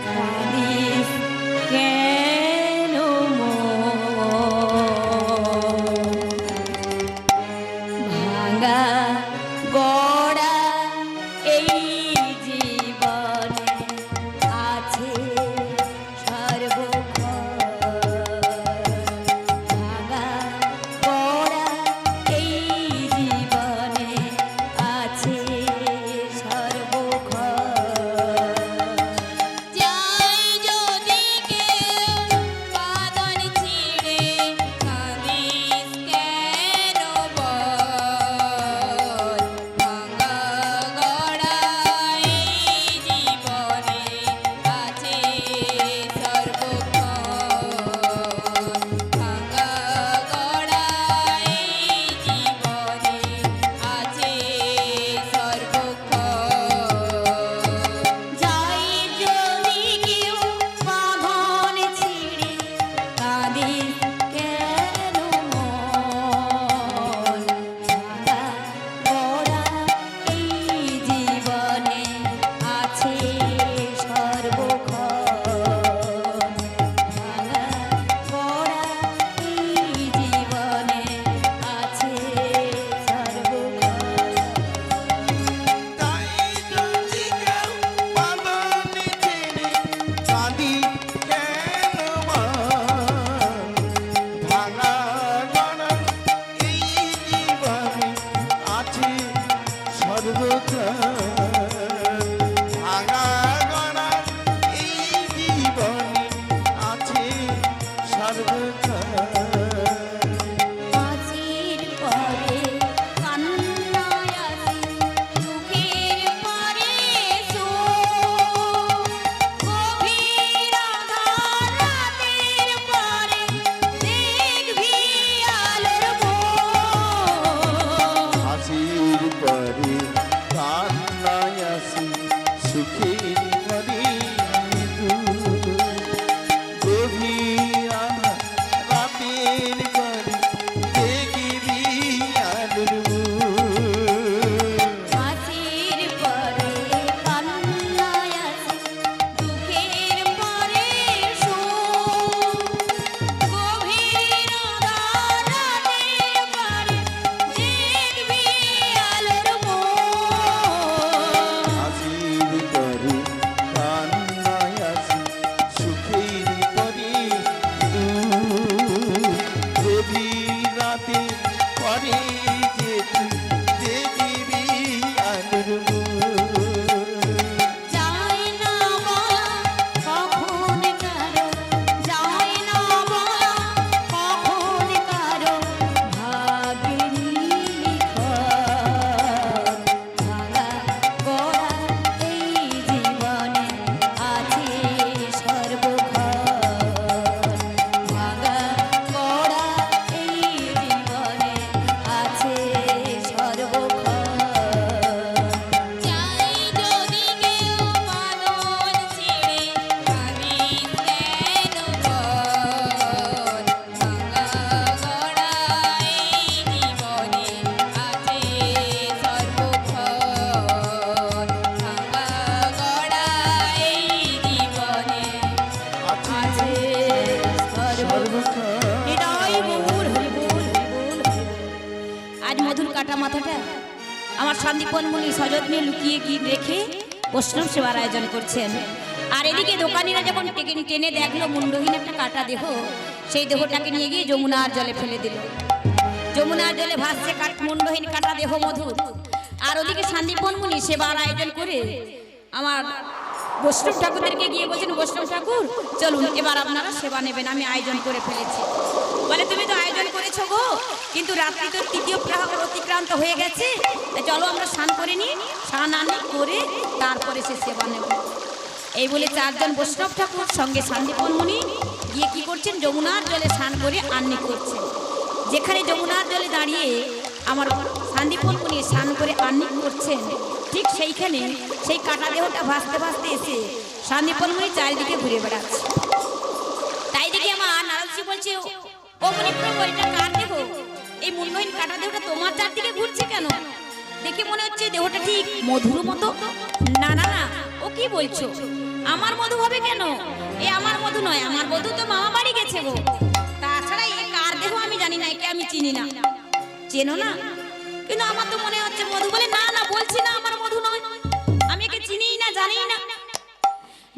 কাঁদিস কেন ভাঙা গড়া এই জীবনে আছে হাসির পরে কান্না আসে, দুঃখের পরে শোক। গভীর আঁধার রাতের পরে দেখবি আলোর মুখ। হাসির পরে কান্নায় আসি সুখের পরে দুঃখ। গভীর আঁধার রাতের পরে দেখবি আলোর মুখ। হাসির পরে কান্না আসে, দুঃখের পরে শোক। গভীর আঁধার রাতের পরে দেখবি আলোর মুখ। হাসির পরে কান্নায় আসি সুখের পরে দুঃখ। গভীর রাতে পরে যে তুই দেখবি আলোর মুখ। যায় না বলা কখন কারো, যায় না বলা কখন কারো, ভাগ্যের লিখন। ভাঙা গড়া এই জীবনে আছে সর্বক্ষণ। ভাঙা গড়া এই জীবনে আছে সর্বক্ষণ। চাই যদি কেউ বাঁধন ছেড়ে ভাবিস কেন পথ। ভাঙা গড়া এই জীবনে আছে সর্বক্ষণ। ভাঙা গড়া এই জীবনে আছে সর্বক্ষণ। হৃদয় বহুল হরি বল, হরি বল, হরি বল। আজ মধুর কাটা মাথাটা আমার সন্দীপন মুনি সযত্নে লুকিয়ে গিয়ে রেখে বৈষ্ণব সেবার আয়োজন করছেন। আর এদিকে দোকানিরা যখন টেনে দেখলো মুন্ডহীন একটা কাটা দেহ, সেই দেহটাকে নিয়ে গিয়ে যমুনার জলে ফেলে দিল। যমুনার জলে ভাসছে মুন্ডহীন কাটা দেহ মধুর। আর ওদিকে সন্দীপন মুনি সেবার আয়োজন করে আমার বৈষ্ণব ঠাকুরদেরকে গিয়ে বলছেন, বৈষ্ণব ঠাকুর চলুন এবার আপনারা সেবা নেবেন, আমি আয়োজন করে ফেলেছি। বলে তুমি তো আয়োজন করেছো গো, কিন্তু রাত্রি তো তৃতীয় প্রহর অতিক্রান্ত হয়ে গেছে, তাই চলো আমরা স্নান করে নিই, স্নান আনি করে তারপরে সে সেবা নেব। এই বলে চারজন বৈষ্ণব ঠাকুর সঙ্গে সন্দীপন মুনি গিয়ে কি করছেন, যমুনার জলে স্নান করে আন্নি করছেন। যেখানে যমুনার জলে দাঁড়িয়ে আমার সন্দীপন মুনি স্নান করে আন্নি করছেন, ঠিক সেইখানে সেই কাটা দেহটা ভাসতে ভাসতে এসে সন্দীপন মুনি চারিদিকে ঘুরে বেড়াচ্ছে। তাই দেখি আমার নারদজি বলছে, ও মুনি প্রভু এটা কার দেহ? এই মুন্ডহীন কাটা দেহটা তোমার চারদিকে ঘুরছে কেন? দেখে মনে হচ্ছে দেহটা ঠিক মধুর মতো। না না না, ও কি বলছো? আমার মধু হবে কেন? এ আমার মধু নয়, আমার মধু তো মামা বাড়ি গেছে গো। তাছাড়া এ কার দেহ আমি জানি না, একে আমি চিনি না। চেনো না? কিন্তু আমার তো মনে হচ্ছে মধু। বলে না না, বলছি না আমার মধু নয়, আমি একে চিনিই না, জানিই না।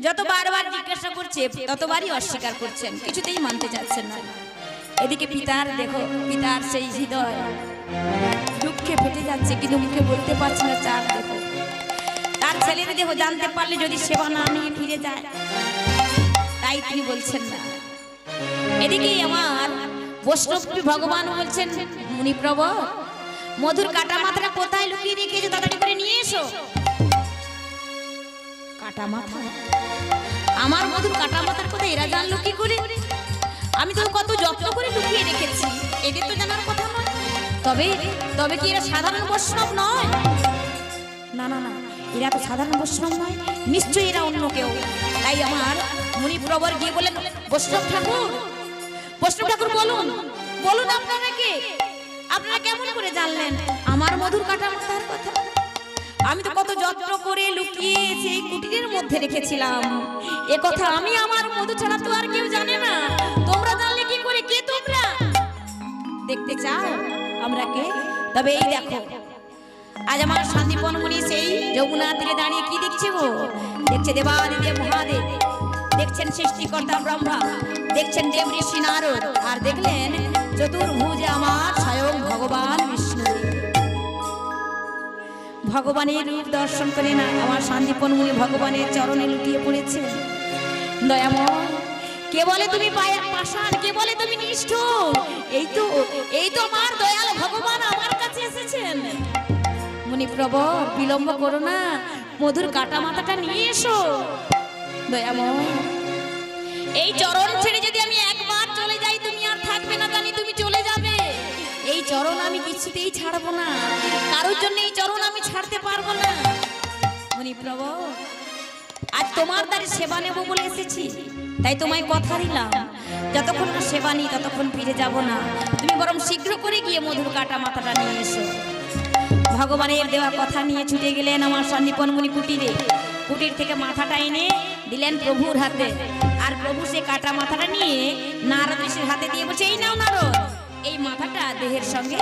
যত বারবার জিজ্ঞাসা করছে ততবারই অস্বীকার করছেন, কিছুতেই মানতে চাচ্ছেন না। এদিকে পিতার দেখো, পিতার সেই হৃদয় দুঃখে ফেটে যাচ্ছে, কিন্তু মুখে বলতে পারছে না। চার দেখো, তার ছেলের দেহ জানতে পারলে যদি সেবা না নিয়ে ফিরে যায়, তাই তিনি বলছেন না। এদিকে আমার বৈষ্ণব ভগবান বলছেন, মুনিপ্রভ মধুর কাটা মাথাটা কোথায় লুকিয়ে রেখেছো, তাড়াতাড়ি করে নিয়ে এসো। কাটা মাথা? আমার মধুর কাটা মাথার কথা এরা জানলো কি করে? আমি তো কত যত্ন করে লুকিয়ে রেখেছি, এদের তো জানার কথা নয়। তবে তবে কি এরা সাধারণ বৈষ্ণব নয়? না না না, এরা তো সাধারণ বৈষ্ণব নয়, নিশ্চয়ই এরা অন্য কেউ। তাই আমার মুনিপ্রবর গিয়ে বলেন, বৈষ্ণব ঠাকুর, বৈষ্ণব ঠাকুর বলুন, বলুন আপনারা কে? আপনারা কেমন করে জানলেন আমার মধুর কাটা মাথার কথা? আমি তো কত যত্ন করে লুকিয়ে সেই কুটিরের মধ্যে রেখেছিলাম। এ কথা আমি আমার মধু ছাড়া তো আর কেউ জানে না। তোমরা জানলে কি করে? কে তোমরা? দেখতে চাও আমরা কে? তবে এই দেখো, আজ আমার সন্দীপন মুনি সেই যমুনা তীরে দাঁড়িয়ে কি দেখছে গো? দেখছে দেবাদিদেব মহাদেব, দেখছেন সৃষ্টিকর্তা ব্রহ্মা, দেখছেন দেব ঋষি নারদ, আর দেখলেন চতুর্ভুজে আমার স্বয়ং ভগবান বিষ্ণু। ভগবানের রূপ দর্শন করে না আমার সন্দীপন মুনি ভগবানের চরণে লুটিয়ে পড়েছে। দয়াময়, কে বলে তুমি পাষাণ, কে বলে তুমি নিষ্ঠুর। এই তো আমার দয়াল ভগবান আমার কাছে এসেছেন। মুনিপ্রভ, বিলম্ব করো না, মধুর কাটা মাথাটা নিয়ে এসো। দয়াময়, এই চরণ ছেড়ে যদি আমি একবার চলে যাই, তুমি আর থাকবে না জানি, তুমি চলে যাবে। এই চরণ আমি কিছুতেই ছাড়বো না, কারোর জন্য এই চরণ আমি ছাড়তে পারবো না। মুনিপ্রভ, আজ তোমার দ্বারে সেবা নেব বলে এসেছি, তাই তোমায় কথা দিলাম, যতক্ষণ না সেবা নিই ততক্ষণ ফিরে যাব না। তুমি বরং শীঘ্র করে গিয়ে মধুর কাটা মাথাটা নিয়ে এসো। ভগবানের দেওয়া কথা নিয়ে ছুটে গেলেন আমার সন্নিপন মুনি কুটিরে। কুটির থেকে মাথাটা এনে দিলেন প্রভুর হাতে, আর প্রভু সে কাটা মাথাটা নিয়ে নারদ ঋষির হাতে দিয়ে বলছে, এই নাও নারদ, এই মাথাটা দেহের সঙ্গে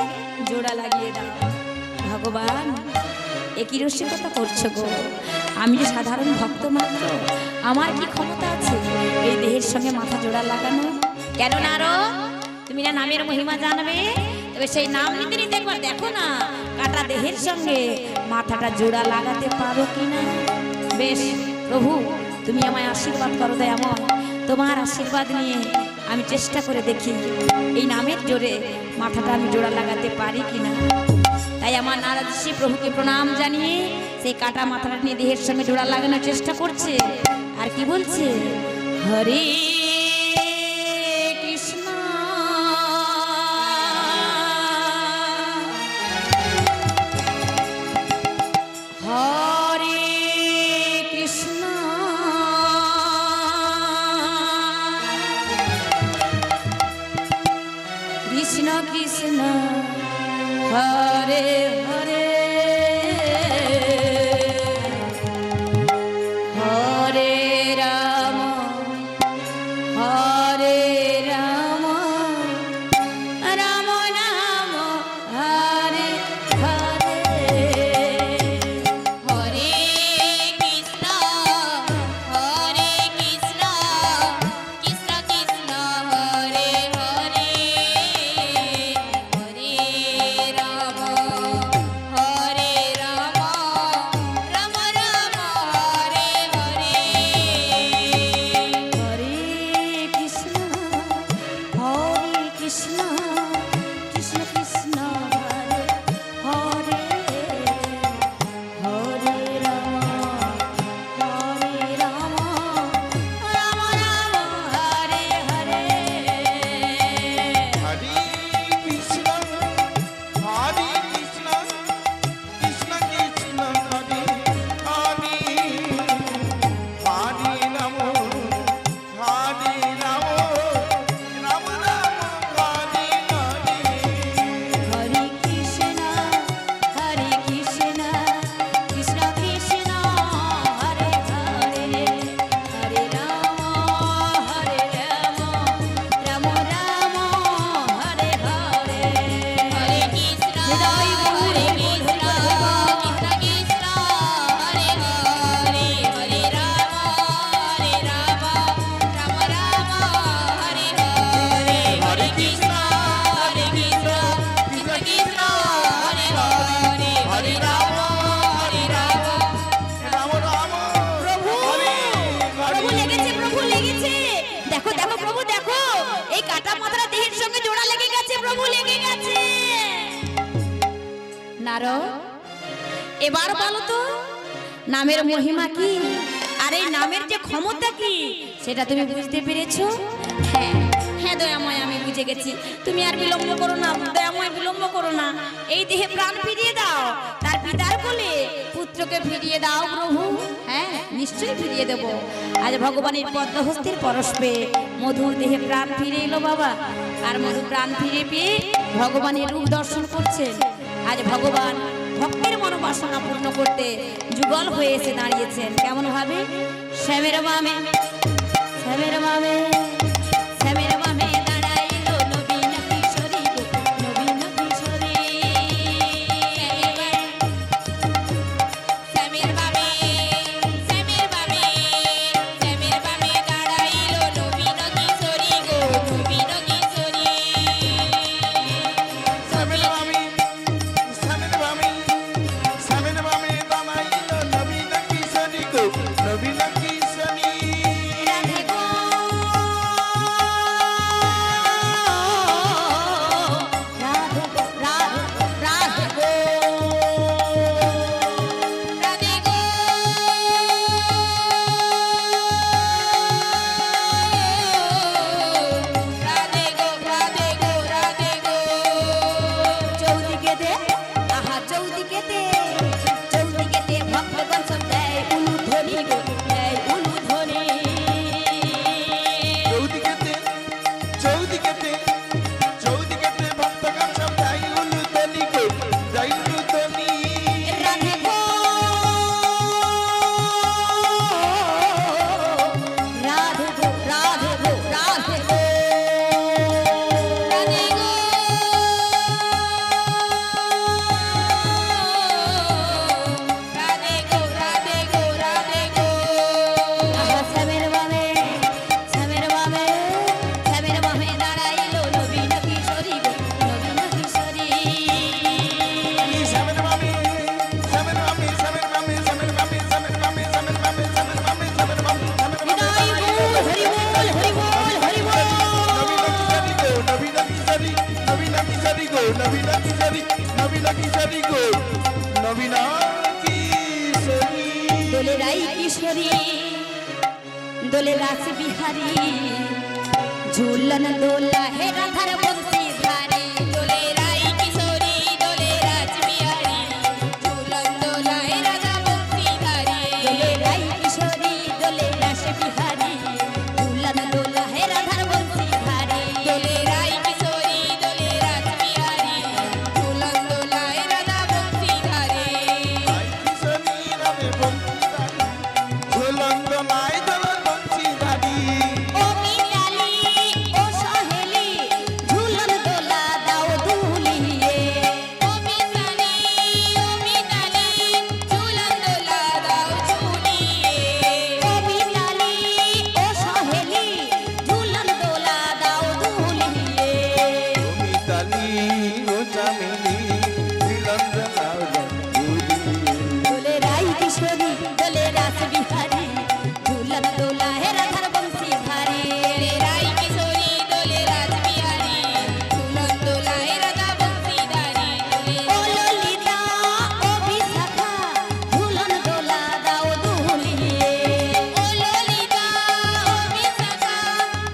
জোড়া লাগিয়ে দাও। ভগবান, একই রসিকতা করছো গো, আমি যে সাধারণ ভক্ত মাত্র, আমার কি ক্ষমতা আছে এই দেহের সঙ্গে মাথা জোড়া লাগানো? কেন নারদ, তুমি না নামের মহিমা জানবে, তবে সেই নাম নিতে নিতে একবার দেখো না কাটা দেহের সঙ্গে মাথাটা জোড়া লাগাতে পারো কিনা। বেশ প্রভু, তুমি আমায় আশীর্বাদ করো দয়াময়, তোমার আশীর্বাদ নিয়ে আমি চেষ্টা করে দেখি এই নামের জোরে মাথাটা আমি জোড়া লাগাতে পারি কিনা। তাই আমার নারদ ঋষি প্রভুকে প্রণাম জানিয়ে সেই কাটা মাথাটা নিয়ে দেহের সঙ্গে জোড়া লাগানোর চেষ্টা করছে। আর কি বলছে, হরে কৃষ্ণ হরে কৃষ্ণ কৃষ্ণ কৃষ্ণ হরে হরে হরে রাম হরে রাম রাম রাম হরে হরে হরে কৃষ্ণ হরে কৃষ্ণ কৃষ্ণ কৃষ্ণ হরে হরে হরে রাম হরে রাম রাম রাম হরে হরে হরে কৃষ্ণ হরে কৃষ্ণ কৃষ্ণ কৃষ্ণ হরে হরে হরে রাম রাম রাম হরে হরে। হরে কৃষ্ণ হরে কৃষ্ণ কৃষ্ণ কৃষ্ণ হরে হরে হরে রাম হরে রাম রাম রাম হরে হরে হরে কৃষ্ণ কৃষ্ণ কৃষ্ণ হরে হরে হরে রাম রাম রাম হরে হরে। হরে কৃষ্ণ হরে কৃষ্ণ কৃষ্ণ কৃষ্ণ হরে হরে হরে রাম রাম রাম হরে হরে হরে কৃষ্ণ কৃষ্ণ কৃষ্ণ হরে হরে হরে রাম রাম রাম প্রভু হরে প্রভু লেগেছে, প্রভু লেগেছে, দেখো দেখো প্রভু দেখো, এই কাটা মাথাটা দেহের সঙ্গে জোড়া লেগে গেছে, প্রভু লেগে গেছে। নারদ, এবার বলো তো নামের মহিমা কি, আর এই নামের যে ক্ষমতা কি সেটা তুমি বুঝতে পেরেছো? হ্যাঁ হ্যাঁ দয়াময়, আমি বুঝে গেছি। তুমি আর বিলম্ব করো না দয়াময়, বিলম্ব করো না, এই দেহে প্রাণ ফিরিয়ে দাও, তার পিতার কোলে পুত্রকে ফিরিয়ে দাও প্রভু। হ্যাঁ নিশ্চয়ই ফিরিয়ে দেব। আজ ভগবানের পদ্মহস্তের পরশ পেয়ে মধুর দেহে প্রাণ ফিরে এলো বাবা, আর মধু প্রাণ ফিরে পেয়ে ভগবানের রূপ দর্শন করছেন। আজ ভগবান ভক্তের মনোবাসনা পূর্ণ করতে যুগল হয়ে এসে দাঁড়িয়েছেন। কেমন ভাবে, শ্যামের বামে শ্যামের বামে শ্যামের বামে দাঁড়াইলো নবীন কিশোরী গো, নবীন কিশোরী। শ্যামের বামে দাঁড়াইলো নবীন কিশোরী গো, নবীন কিশোরী। সামের বামে দাঁড়াইলো নবীন কিশোরী গো, নবীন কিশোরী। রাধে গো কিশোরী গো নবীনা কিশোরী নবীনা কিশোরী গো নবীনা কিশোরী দোলে রাই কিশোরী দোলে রাস বিহারী ঝুলন দোলা হে রাধার বংশী ধারে দোলে রাই কিশোরী দোলে রাজবিহারী ঝুলন দোলায় রাধা বংশীধারী দোলে রাই কিশোরী দোলে রাস বিহারী ঝুলন দোলা হে রাধার বংশী ধারে দোলে রাই কিশোরী দোলে রাজবিহারী ঝুলন দোলায় রাধা বংশীধারী কিশোরী রামে বংশীধারী ঝুলন্ত নাই দোলার বংশীধারী ও মিতালি ও সহেলি ঝুলন দোলা দাও দুলিয়ে ও মিতালি ঝুলন দোলা দাও ঝুলিয়ে ও মিতালি ও সহেলি ঝুলন দোলা দাও দুলিয়ে মিতালি ও চামেলি ঝুলন্ত নাও দোলে রাই কিশোরী দোলে রাস বিহারী ঝুলন দোলা হে রাধার বংশী ধারে দোলে রাই কিশোরী দোলে রাজবিহারী ঝুলন দোলায় রাধা বংশীধারী ও ললিতা ও বিশাখা ঝুলন দোলা দাও দুলিয়ে ও ললিতা ও বিশাখা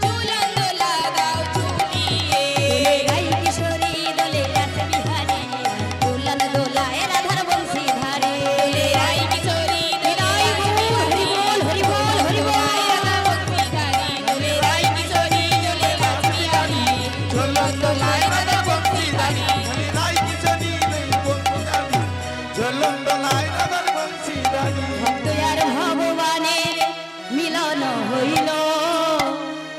ঝুলন দোলা দাও ঝুলিয়ে দোলে রাই কিশোরী দোলে রাস বিহারী ঝুলন দোলা হে রাধার বংশী ধারে দোলে রাই কিশোরী দোলে হরি বল হরি বল হরি বল রাধা বংশীধারী দোলে রাই কিশোরী দোলে রাজবিহারী ঝুলন্ত নাই রাধা বংশীধারী রাই কিশোরী বংশীধারী ঝুলন্ত নাই রাধার বংশীধারী দয়ার ভগবানের মিলন হইল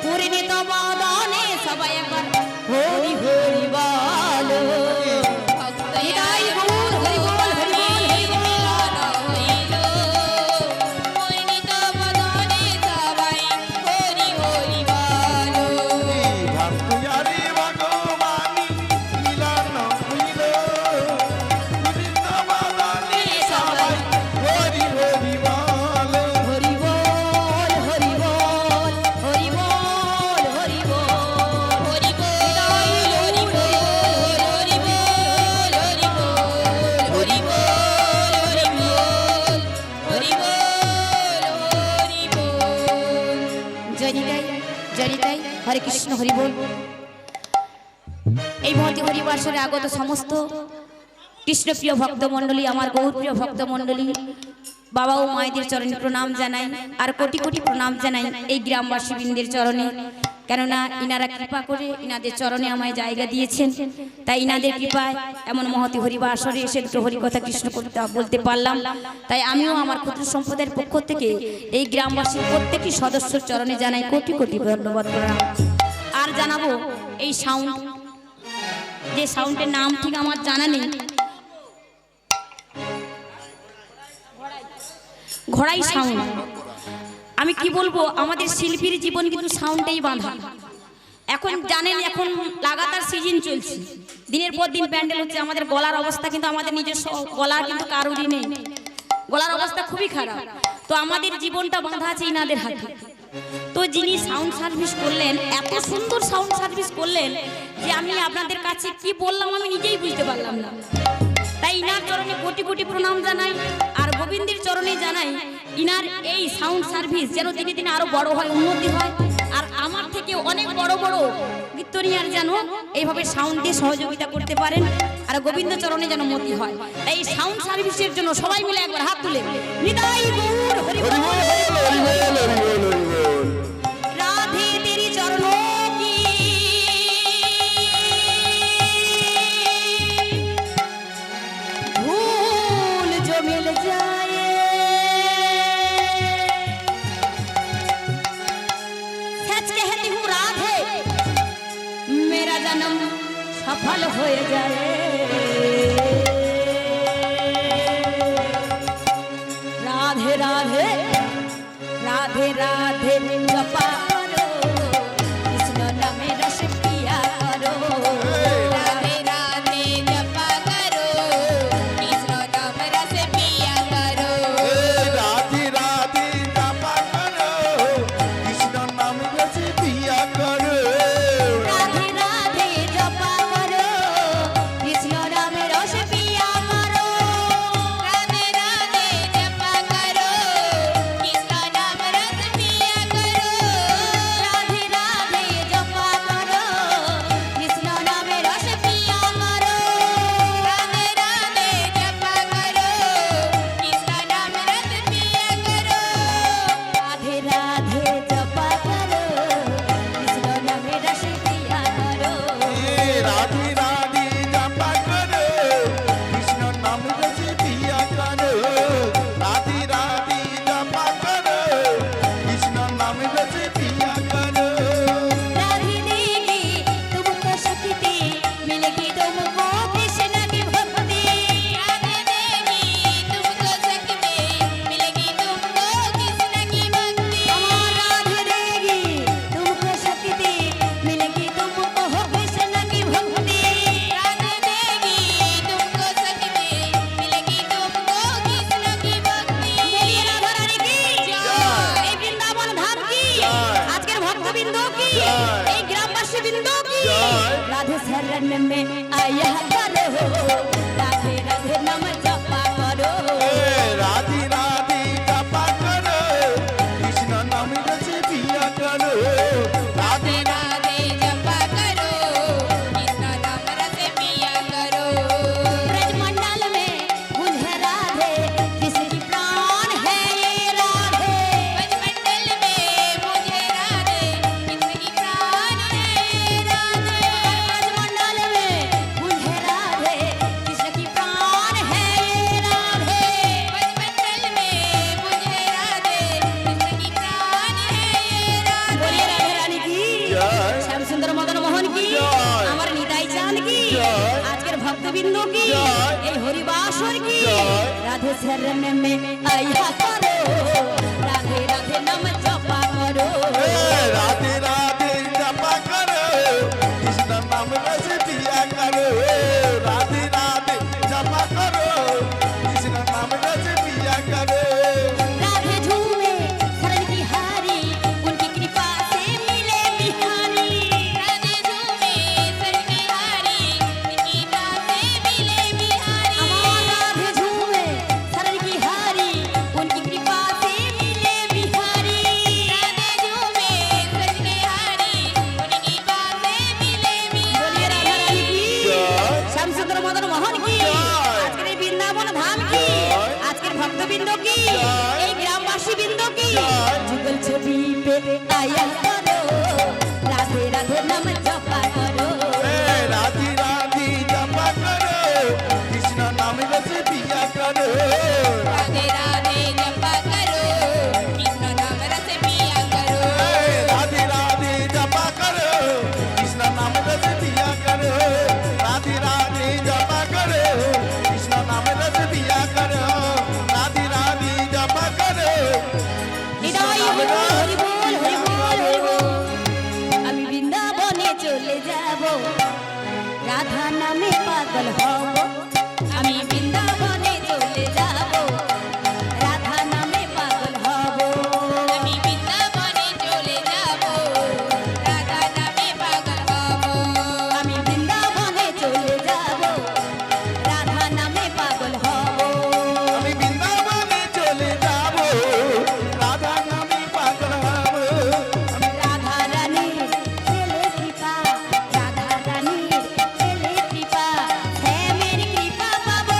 পূর্ণিত বদনে সবাই একবার হরি হরি বল হৃদয় গুণ হরি বল হরি বল হরি বল ভক্তিয়ারি ভগবানী মিলন হইল বৃন্দাবনে সবাই হরি হরি বল হরি বল হরি বল হরি বল হরি বল জয়নিতাই জয়নিতাই হরে কৃষ্ণ হরি বল। এই মহতি হরিবাসরে আগত সমস্ত কৃষ্ণপ্রিয় ভক্তমণ্ডলী, আমার গৌরপ্রিয় ভক্তমণ্ডলী, বাবা ও মায়েদের চরণে প্রণাম জানাই আর কোটি কোটি প্রণাম জানাই এই গ্রামবাসী বৃন্দের চরণে। কেননা ইনারা কৃপা করে ইনাদের চরণে আমায় জায়গা দিয়েছেন, তাই ইনাদের কৃপায় এমন মহতি হরিবাসরে এসে দুটো হরিকথা কৃষ্ণ কথা বলতে পারলাম। তাই আমিও আমার ক্ষুদ্র সম্প্রদায়ের পক্ষ থেকে এই গ্রামবাসীর প্রত্যেকটি সদস্যর চরণে জানাই কোটি কোটি ধন্যবাদ প্রণাম। আর জানাবো এই সাউন্ড, যে সাউন্ডের নাম ঠিক আমার জানা নেই, ঘোড়াই সাউন্ড। আমি কি বলবো, আমাদের শিল্পীর জীবন কিন্তু সাউন্ডেই বাঁধা। এখন জানেন এখন লাগাতার সিজন চলছে, দিনের পর দিন প্যান্ডেল হচ্ছে, আমাদের গলার অবস্থা কিন্তু আমাদের নিজস্ব গলা কিন্তু কারোরই নেই, গলার অবস্থা খুবই খারাপ। তো আমাদের জীবনটা বাঁধা আছে ইনাদের হাতে। তো যিনি সাউন্ড সার্ভিস করলেন, এত সুন্দর সাউন্ড সার্ভিস করলেন যে আমি আপনাদের কাছে কি বললাম আমি নিজেই বুঝতে পারলাম না। তাই ইনার চরণে কোটি কোটি প্রণাম জানাই আর গোবিন্দের চরণে জানাই ইনার এই সাউন্ড সার্ভিস যেন দিনে দিনে আরো বড় হয়, উন্নতি হয়। আর আমার থেকে অনেক বড় বড় কীর্তনিয়ার যেন এইভাবে সাউন্ড দিয়ে সহযোগিতা করতে পারেন আর গোবিন্দ চরণে যেন মতি হয়। তাই এই সাউন্ড সার্ভিসের জন্য সবাই মিলে একবার হাত তুলে নিতাই গৌর হরি বল, হরি বল হরি বল হরি বল হরি বল राधे तेरी चरणों की धूल जो मिल जाए, सच कहती हूँ राधे मेरा जन्म सफल हो जाए। राधे राधे राधे राधे जपा करो, कृष्ण नामे रस पिया करो। राधे राधे जपा करो, कृष्ण नाम रस पिया करो। রাধে রাধে জাপা করো কৃষ্ণ নাম রসে পিয়া করো राधे राधे जपा करो, राधे शरण में आया करो राधे राधे नाम जपा करो राधे राधे जपा करो कृष्ण नाम रस पिया करो राधे राधे जपा करो कृष्ण नाम रस पिया करो ब्रजमंडल में मुझे राधे जिसकी प्राण है ये राधे ब्रजमंडल में मुझे राधे जिसकी प्राण है राधे ब्रजमंडल में मुझे राधे जिसकी प्राण है ये राधे ब्रजमंडल में मुझे राधे जिसकी प्राण है राधे बोलिए राधे रानी की जय। श्याम सुंदर मदन मोहन की जय। আমার নিতাই চাঁদ কি जय। আজকের ভক্তবৃন্দ কি जय। এই হরিবাসর কি जय। রাধে শরণ মে আয়া করো রাধে রাধে নাম জপা করো राधे राधे जपा करो कृष्ण नाम रस पिया करो राधे राधे जपा करो कृष्ण नाम रस पिया करो राधे झूमे शरण की हारी उनकी कृपा से मिले बिहारी राधे झूमे सरगी हारी उनकी बातें मिले बिहारी अमर राधे झूमे शरण की हारी उनकी कृपा से मिले बिहारी राधे झूमे सरगी हारी उनकी बातें मिले बोलिए राधा बिहारी रानी की जय। श्याम सुंदर मदन मोहन की जय। আজকের এই বৃন্দাবন ধাম কি जय। আজকের ভক্তবৃন্দ কি जय। এই গ্রামবাসী বৃন্দ কি जय। যুগল ছবি पे आया करो राधे राधे नाम जपा करो राधे राधे जपा करो कृष्ण नाम रस पिया करो राधे राधे जपा करो कृष्ण नाम रस पिया करो राधे राधे जपा करो कृष्ण नाम रस पिया करो राधे राधे जपा करो कृष्ण नाम रस पिया करो राधे राधे जपा करो হৃদয় হরি বল হরি বল হরি বল আমি বৃন্দাবনে চলে যাব রাধা নামে পাগল হব আমি বৃন্দাবনে চলে যাব রাধা নামে পাগল হব আমি বৃন্দাবনে চলে যাব রাধা নামে পাগল হব আমি বৃন্দাবনে চলে যাব রাধা নামে পাগল হব আমি বৃন্দাবনে চলে যাব রাধা নামে পাগল হব আমি রাধা রানীর ছেলে কৃপা রাধা রানীর ছেলে কৃপা শ্যামের কৃপা পাবো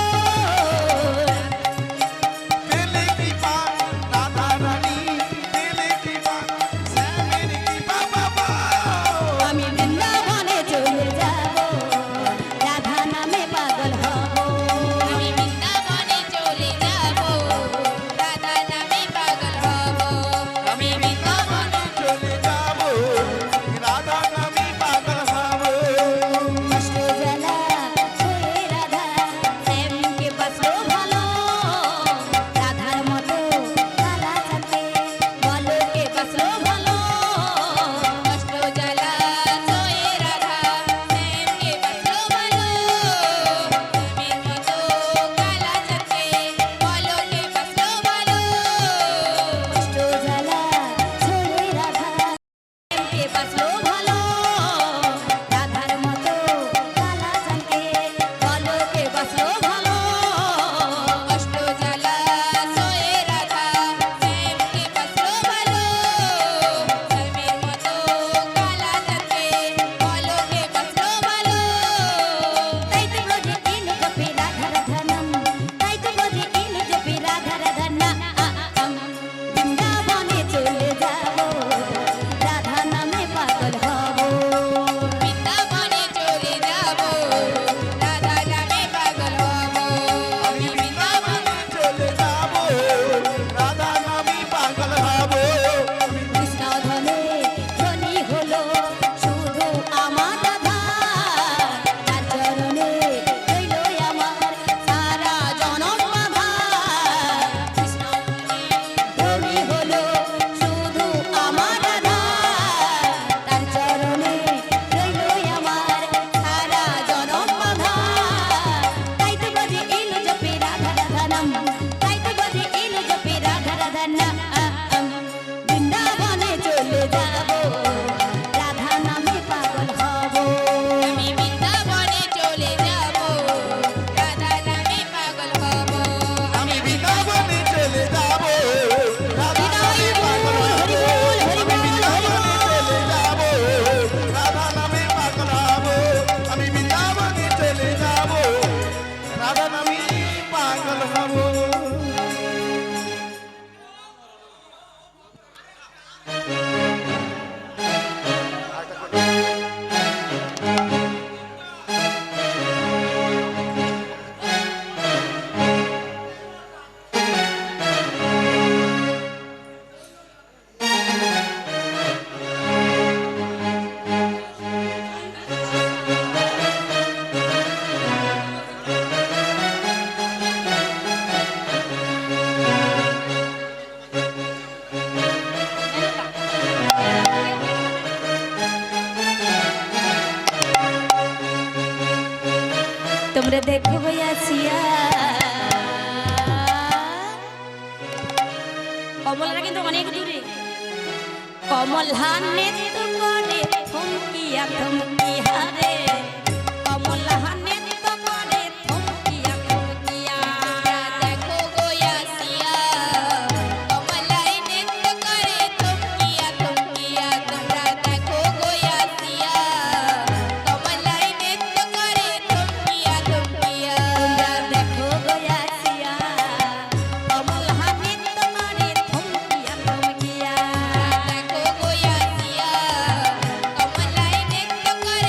তোমরা দেখো আসিয়া। কমলারা কিন্তু অনেক দূরে। কমলা নৃত্য করে থমকিয়া থমকিয়া রে, কমলা নৃত্য করে থমকিয়া থমকিয়া। দেখো গো আসিয়া, কমলাই নৃত্য করে থমকিয়া থমকিয়া। তোমরা দেখো গো আসিয়া, কমলাই নৃত্য করে থমকিয়া থমকিয়া। তোমরা দেখো আসিয়া, কমলা নৃত্য করে থমকিয়া থমকিয়া। দেখো গো আসিয়া, কমলাই নৃত্য করে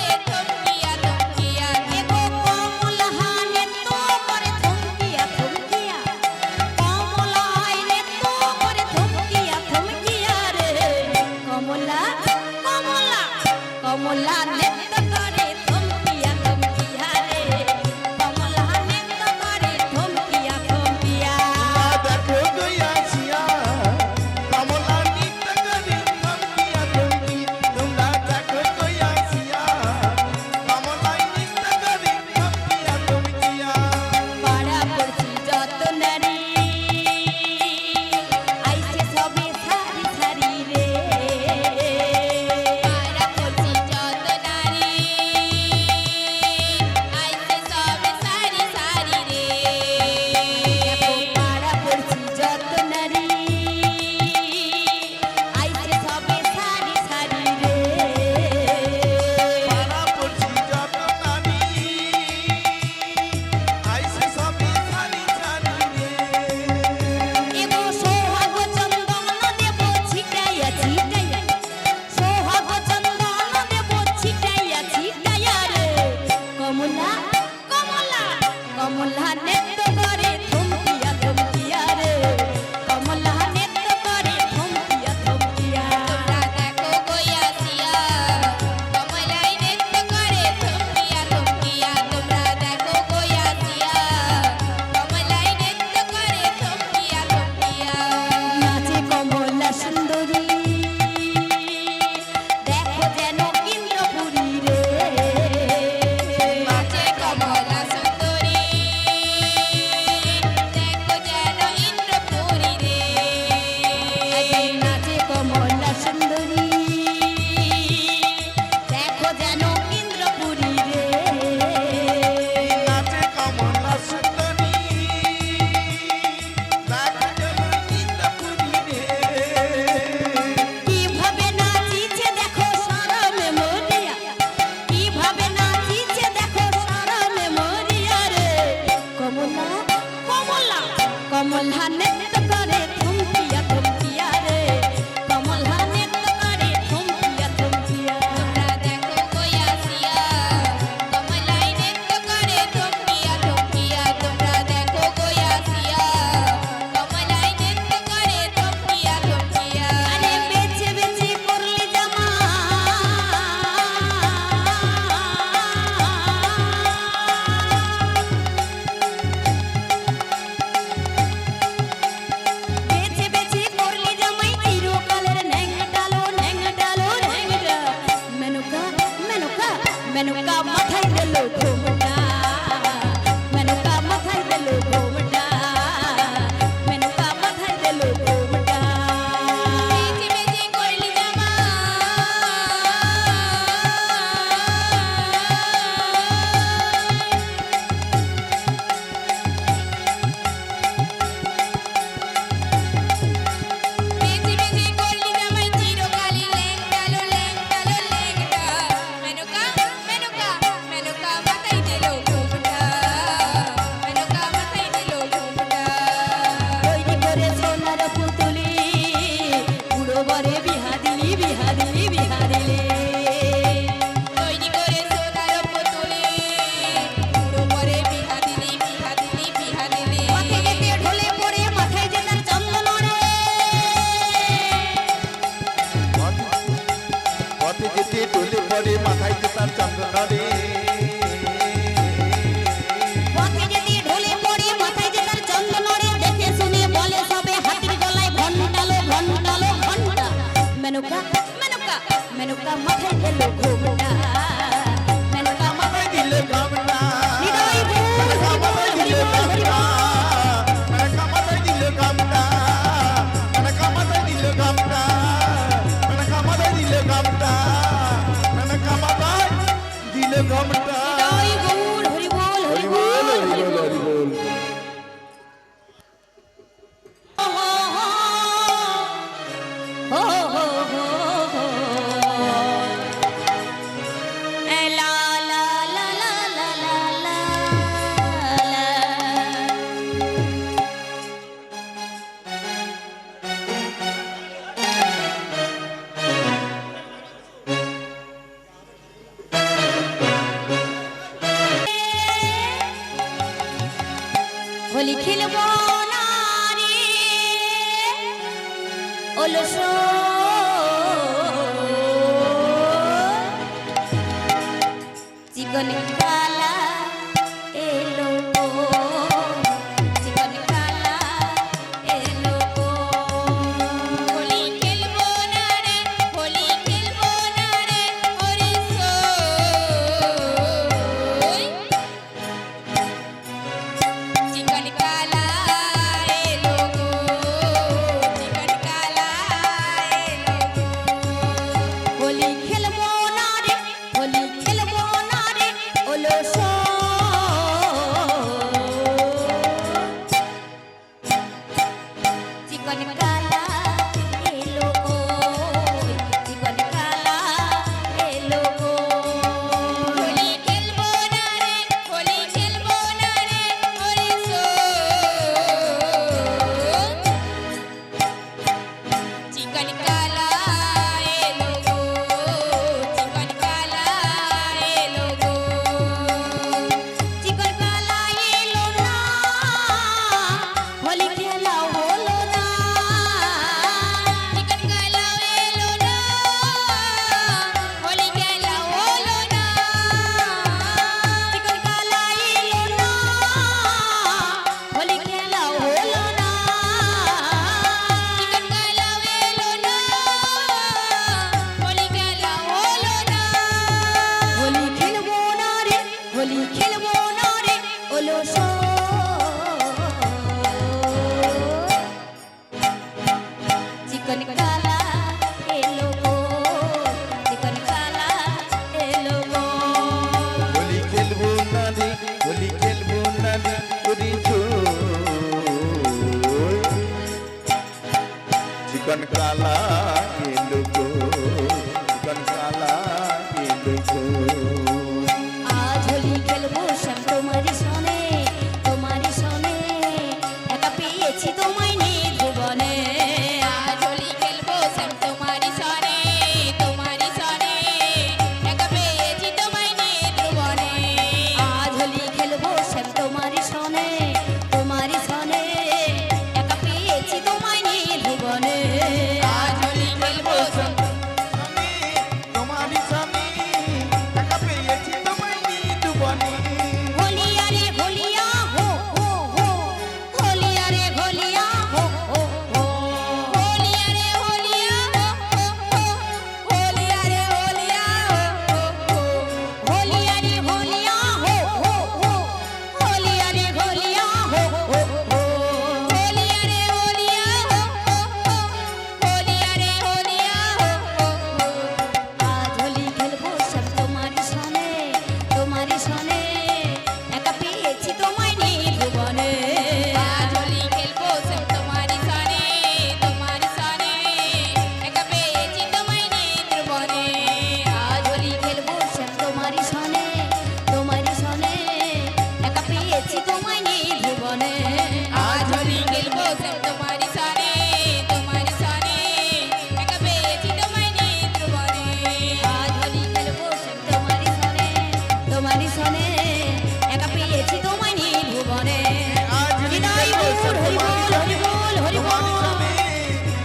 নিতাই গৌর হরি বল হরি বল হরি বল হরি বল। হো হো হো হো এ লা লা লা লা লা লা লা হোলি খেলবো না রে অলস চিকন কালা এলো চিকন কালা এলো হোলি খেলবো না রে হোলি খেলবো না রে ওরে সোই চিকন কালা এলো গো চিকন কালা এলো গো হোলি খেলবো না রে হোলি খেলবো না রে অলস চিকন কালা এলো চিকন কালা এলো হোলি খেলবো না রে হোলি খেলবো না রে ওরে সোই চিকন কালা এলো গো চিকন কালা এলো গো চিকন কালা এলো না হোলি খেলা হলো না চিকন কালা এলো না হোলি খেলা হলো না চিকন কালা এলো না হোলি খেলা হলো না চিকন কালা এলো না হোলি খেলা হলো না হোলি খেলবো না রে হোলি খেলবো না রে অলস চিকন কালা এলো চিকন কালা এলো হোলি খেলবো না রে হোলি খেলবো না রে ওরে চিকন কালা এলো গো চিকন কালা এলো গো আজ হোলি খেলবো শ্যাম তোমারই সনে একা পেয়েছি তোমায় নির্ভুবনে আজ হোলি খেলবো শ্যাম তোমারি সনে একা পেয়েছি তোমায় নির্ভুবনে আজ হোলি খেলবো শ্যাম তোমারই সনে একা পেয়েছি তোমায় নির্ভুবনে আজ হোলি খেলবো শ্যাম তোমারই স্বামী একা পেয়েছি তোমায় নিদুবনে হোলিয়া রে হোলিয়া হো হো হো হোলিয়া রে হোলিয়া হো হো হো হোলিয়া রে হোলিয়া হোলিয়া রে হোলিয়া হোলিয়া রে হোলিয়া হো হো হো হোলিয়া রে হোলিয়া হো হো হো হোলিয়া রে হোলিয়া হোলিয়া রে হোলিয়া আজ হোলি খেলবো সব তোমারই সনে একা পেয়েছি তোমায় নির্ভুবনে আজ হোলি খেলবো শ্যাম তোমারি সনে একা পেয়েছি তোমায় নির্ভুবনে আজ হোলি খেলবো সব তোমারই সনে একা পেয়েছি তোমায় নির্ভুবনে আজ হোলি খেলবো শ্যাম তোমারি সনে একা পেয়েছি তোমায় নির্ভুবনে আজ হোলি খেলবো সব তোমারই সনে একা পেয়েছি তোমায় নির্ভুবনে আজ হোলি নিতাই খেলবো গৌর শ্যাম হরি বল হরি বল হরি বল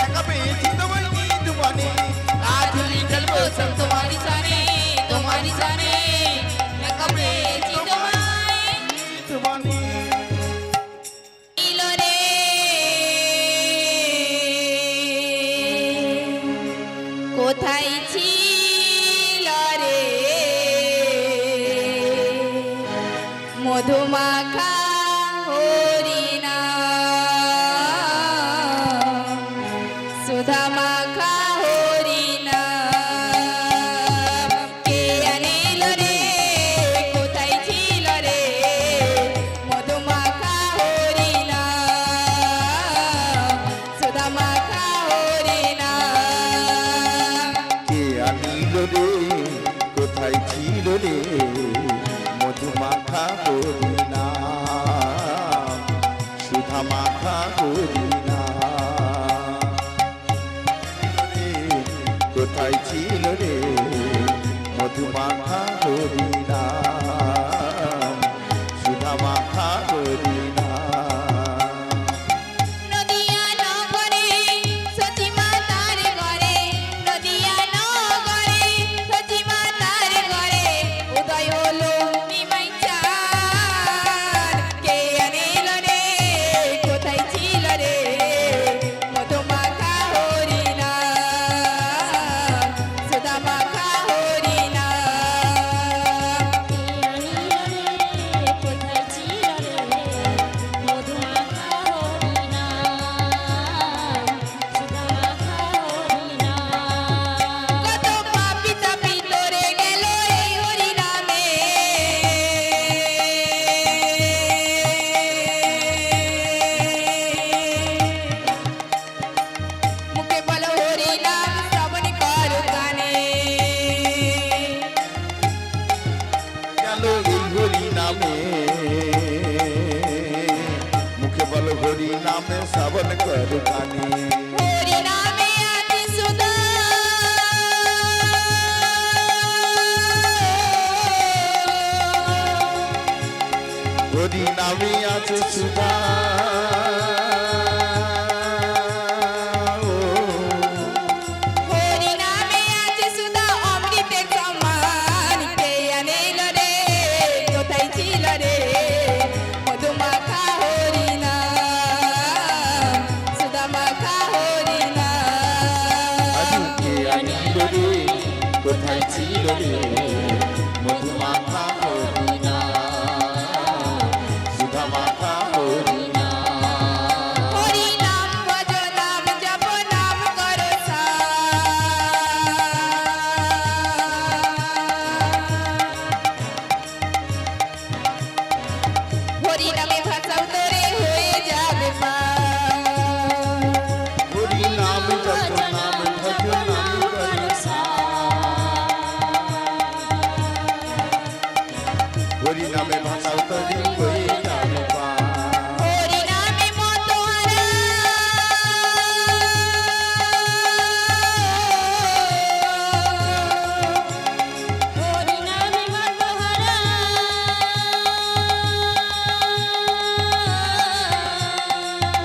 একা পেয়েছি তোমায় নিদুবনে আজ হোলি খেলবো শ্যাম তোমারি সনে একা পেয়েছি তোমায় নিদুবনে ছিল রে কোথায় ছিল রে মধুমাখা হরিণা সুধা মাখা হরিণা কে আনিল রে কোথায় মধুমাখা হরিনাম সুধা মাখা হরিনাম কোথায় ছিল রে মধুমাখা হরিনাম সুধা মাখা হরিনাম নদিয়া নগরে সচিমা তার ঘরে নদিয়া নগরে সচিমা তার ঘরে উদয় হলো নিমাই চাঁদ কে আনিল রে কোথায় ছিল রে মধুমাখা হরিনাম সুধা মাখা কত পাপী তাপী তোরে গেল এই হরিনামে মুখে বলো হরিনাম শ্রবণ কর কানে গেল এই হরি নামে মুখে বল হরি নামে শ্রবণ কর কানে হরিনামে আছে সুধা হরি নামে আছে সুধা হরিনামে আছে সুধা অমৃতের সমান কে আনিল রে কোথায় ছিল রে মধুমাখা হরিনাম সুধা মাখা হরিনাম আজকে আনিল রে কোথায় ছিল রে মধুমাখা হরিনাম সুধা মাখা হরিনাম হরিনাম ভজ নাম জপ নাম করো হরিনামে ভাষাও তোরে হয়ে যাবে হরি নাম যত নাম ভজ নাম করসা হরি নামে ভাষা তরি হয়ে যাবে পা হরিনামে মতোয়ারা হরিনামে মতোয়ারা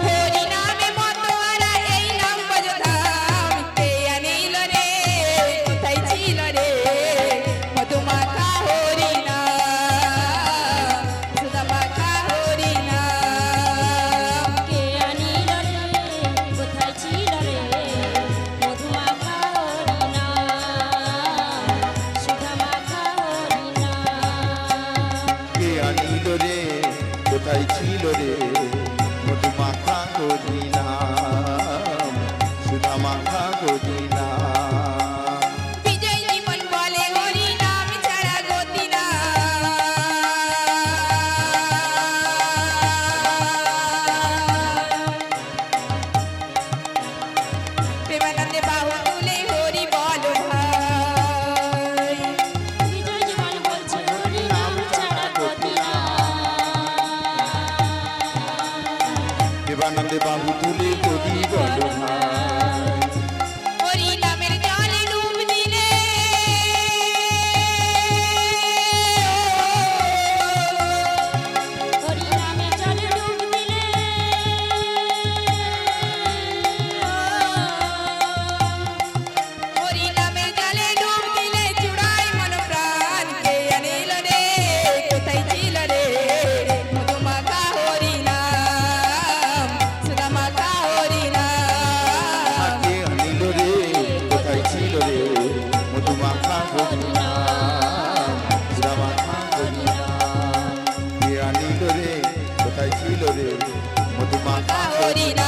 হরিনামে মতোয়ারা এই নাম বজধাম কে আনিল রে কোথায় ছিল রে মধুমাখা হরিনাম সুধা মাখা হরিনাম কে আনিল রে কোথায় ছিল রে মধুমাখা হরিনাম সুধা মাখা হরিনাম কে আনিল রে কোথায় ছিল রে মধুমাখা হরিনাম সুধা মাখা হরিনাম বিজয় জীবন বলে হরিনাম ছাড়া গতি না প্রেমানন্দে বাহু তুলে হরি বলো ভাই বিজয় জীবন বলছে হরি নাম ছাড়া গতি না দেবানন্দে বাহু তুলে করি বল ভাই হরি নামের জলে ডুব দিলে হরি নামে জলে ডুব দিলে হরি নামের জলে ডুব দিলে চূড়াই মন প্রাণ কে আনিল রে কোথায় ছিল রে মধুমাখা হরিনাম সুধা মাখা হরিনাম কে আনিল রে কোথায় ছিল রে মধুমাখা হরিনাম সুধা মাখা হরিনাম কে আনিল রে কোথায় ছিল রে মধুমাখা হরিনাম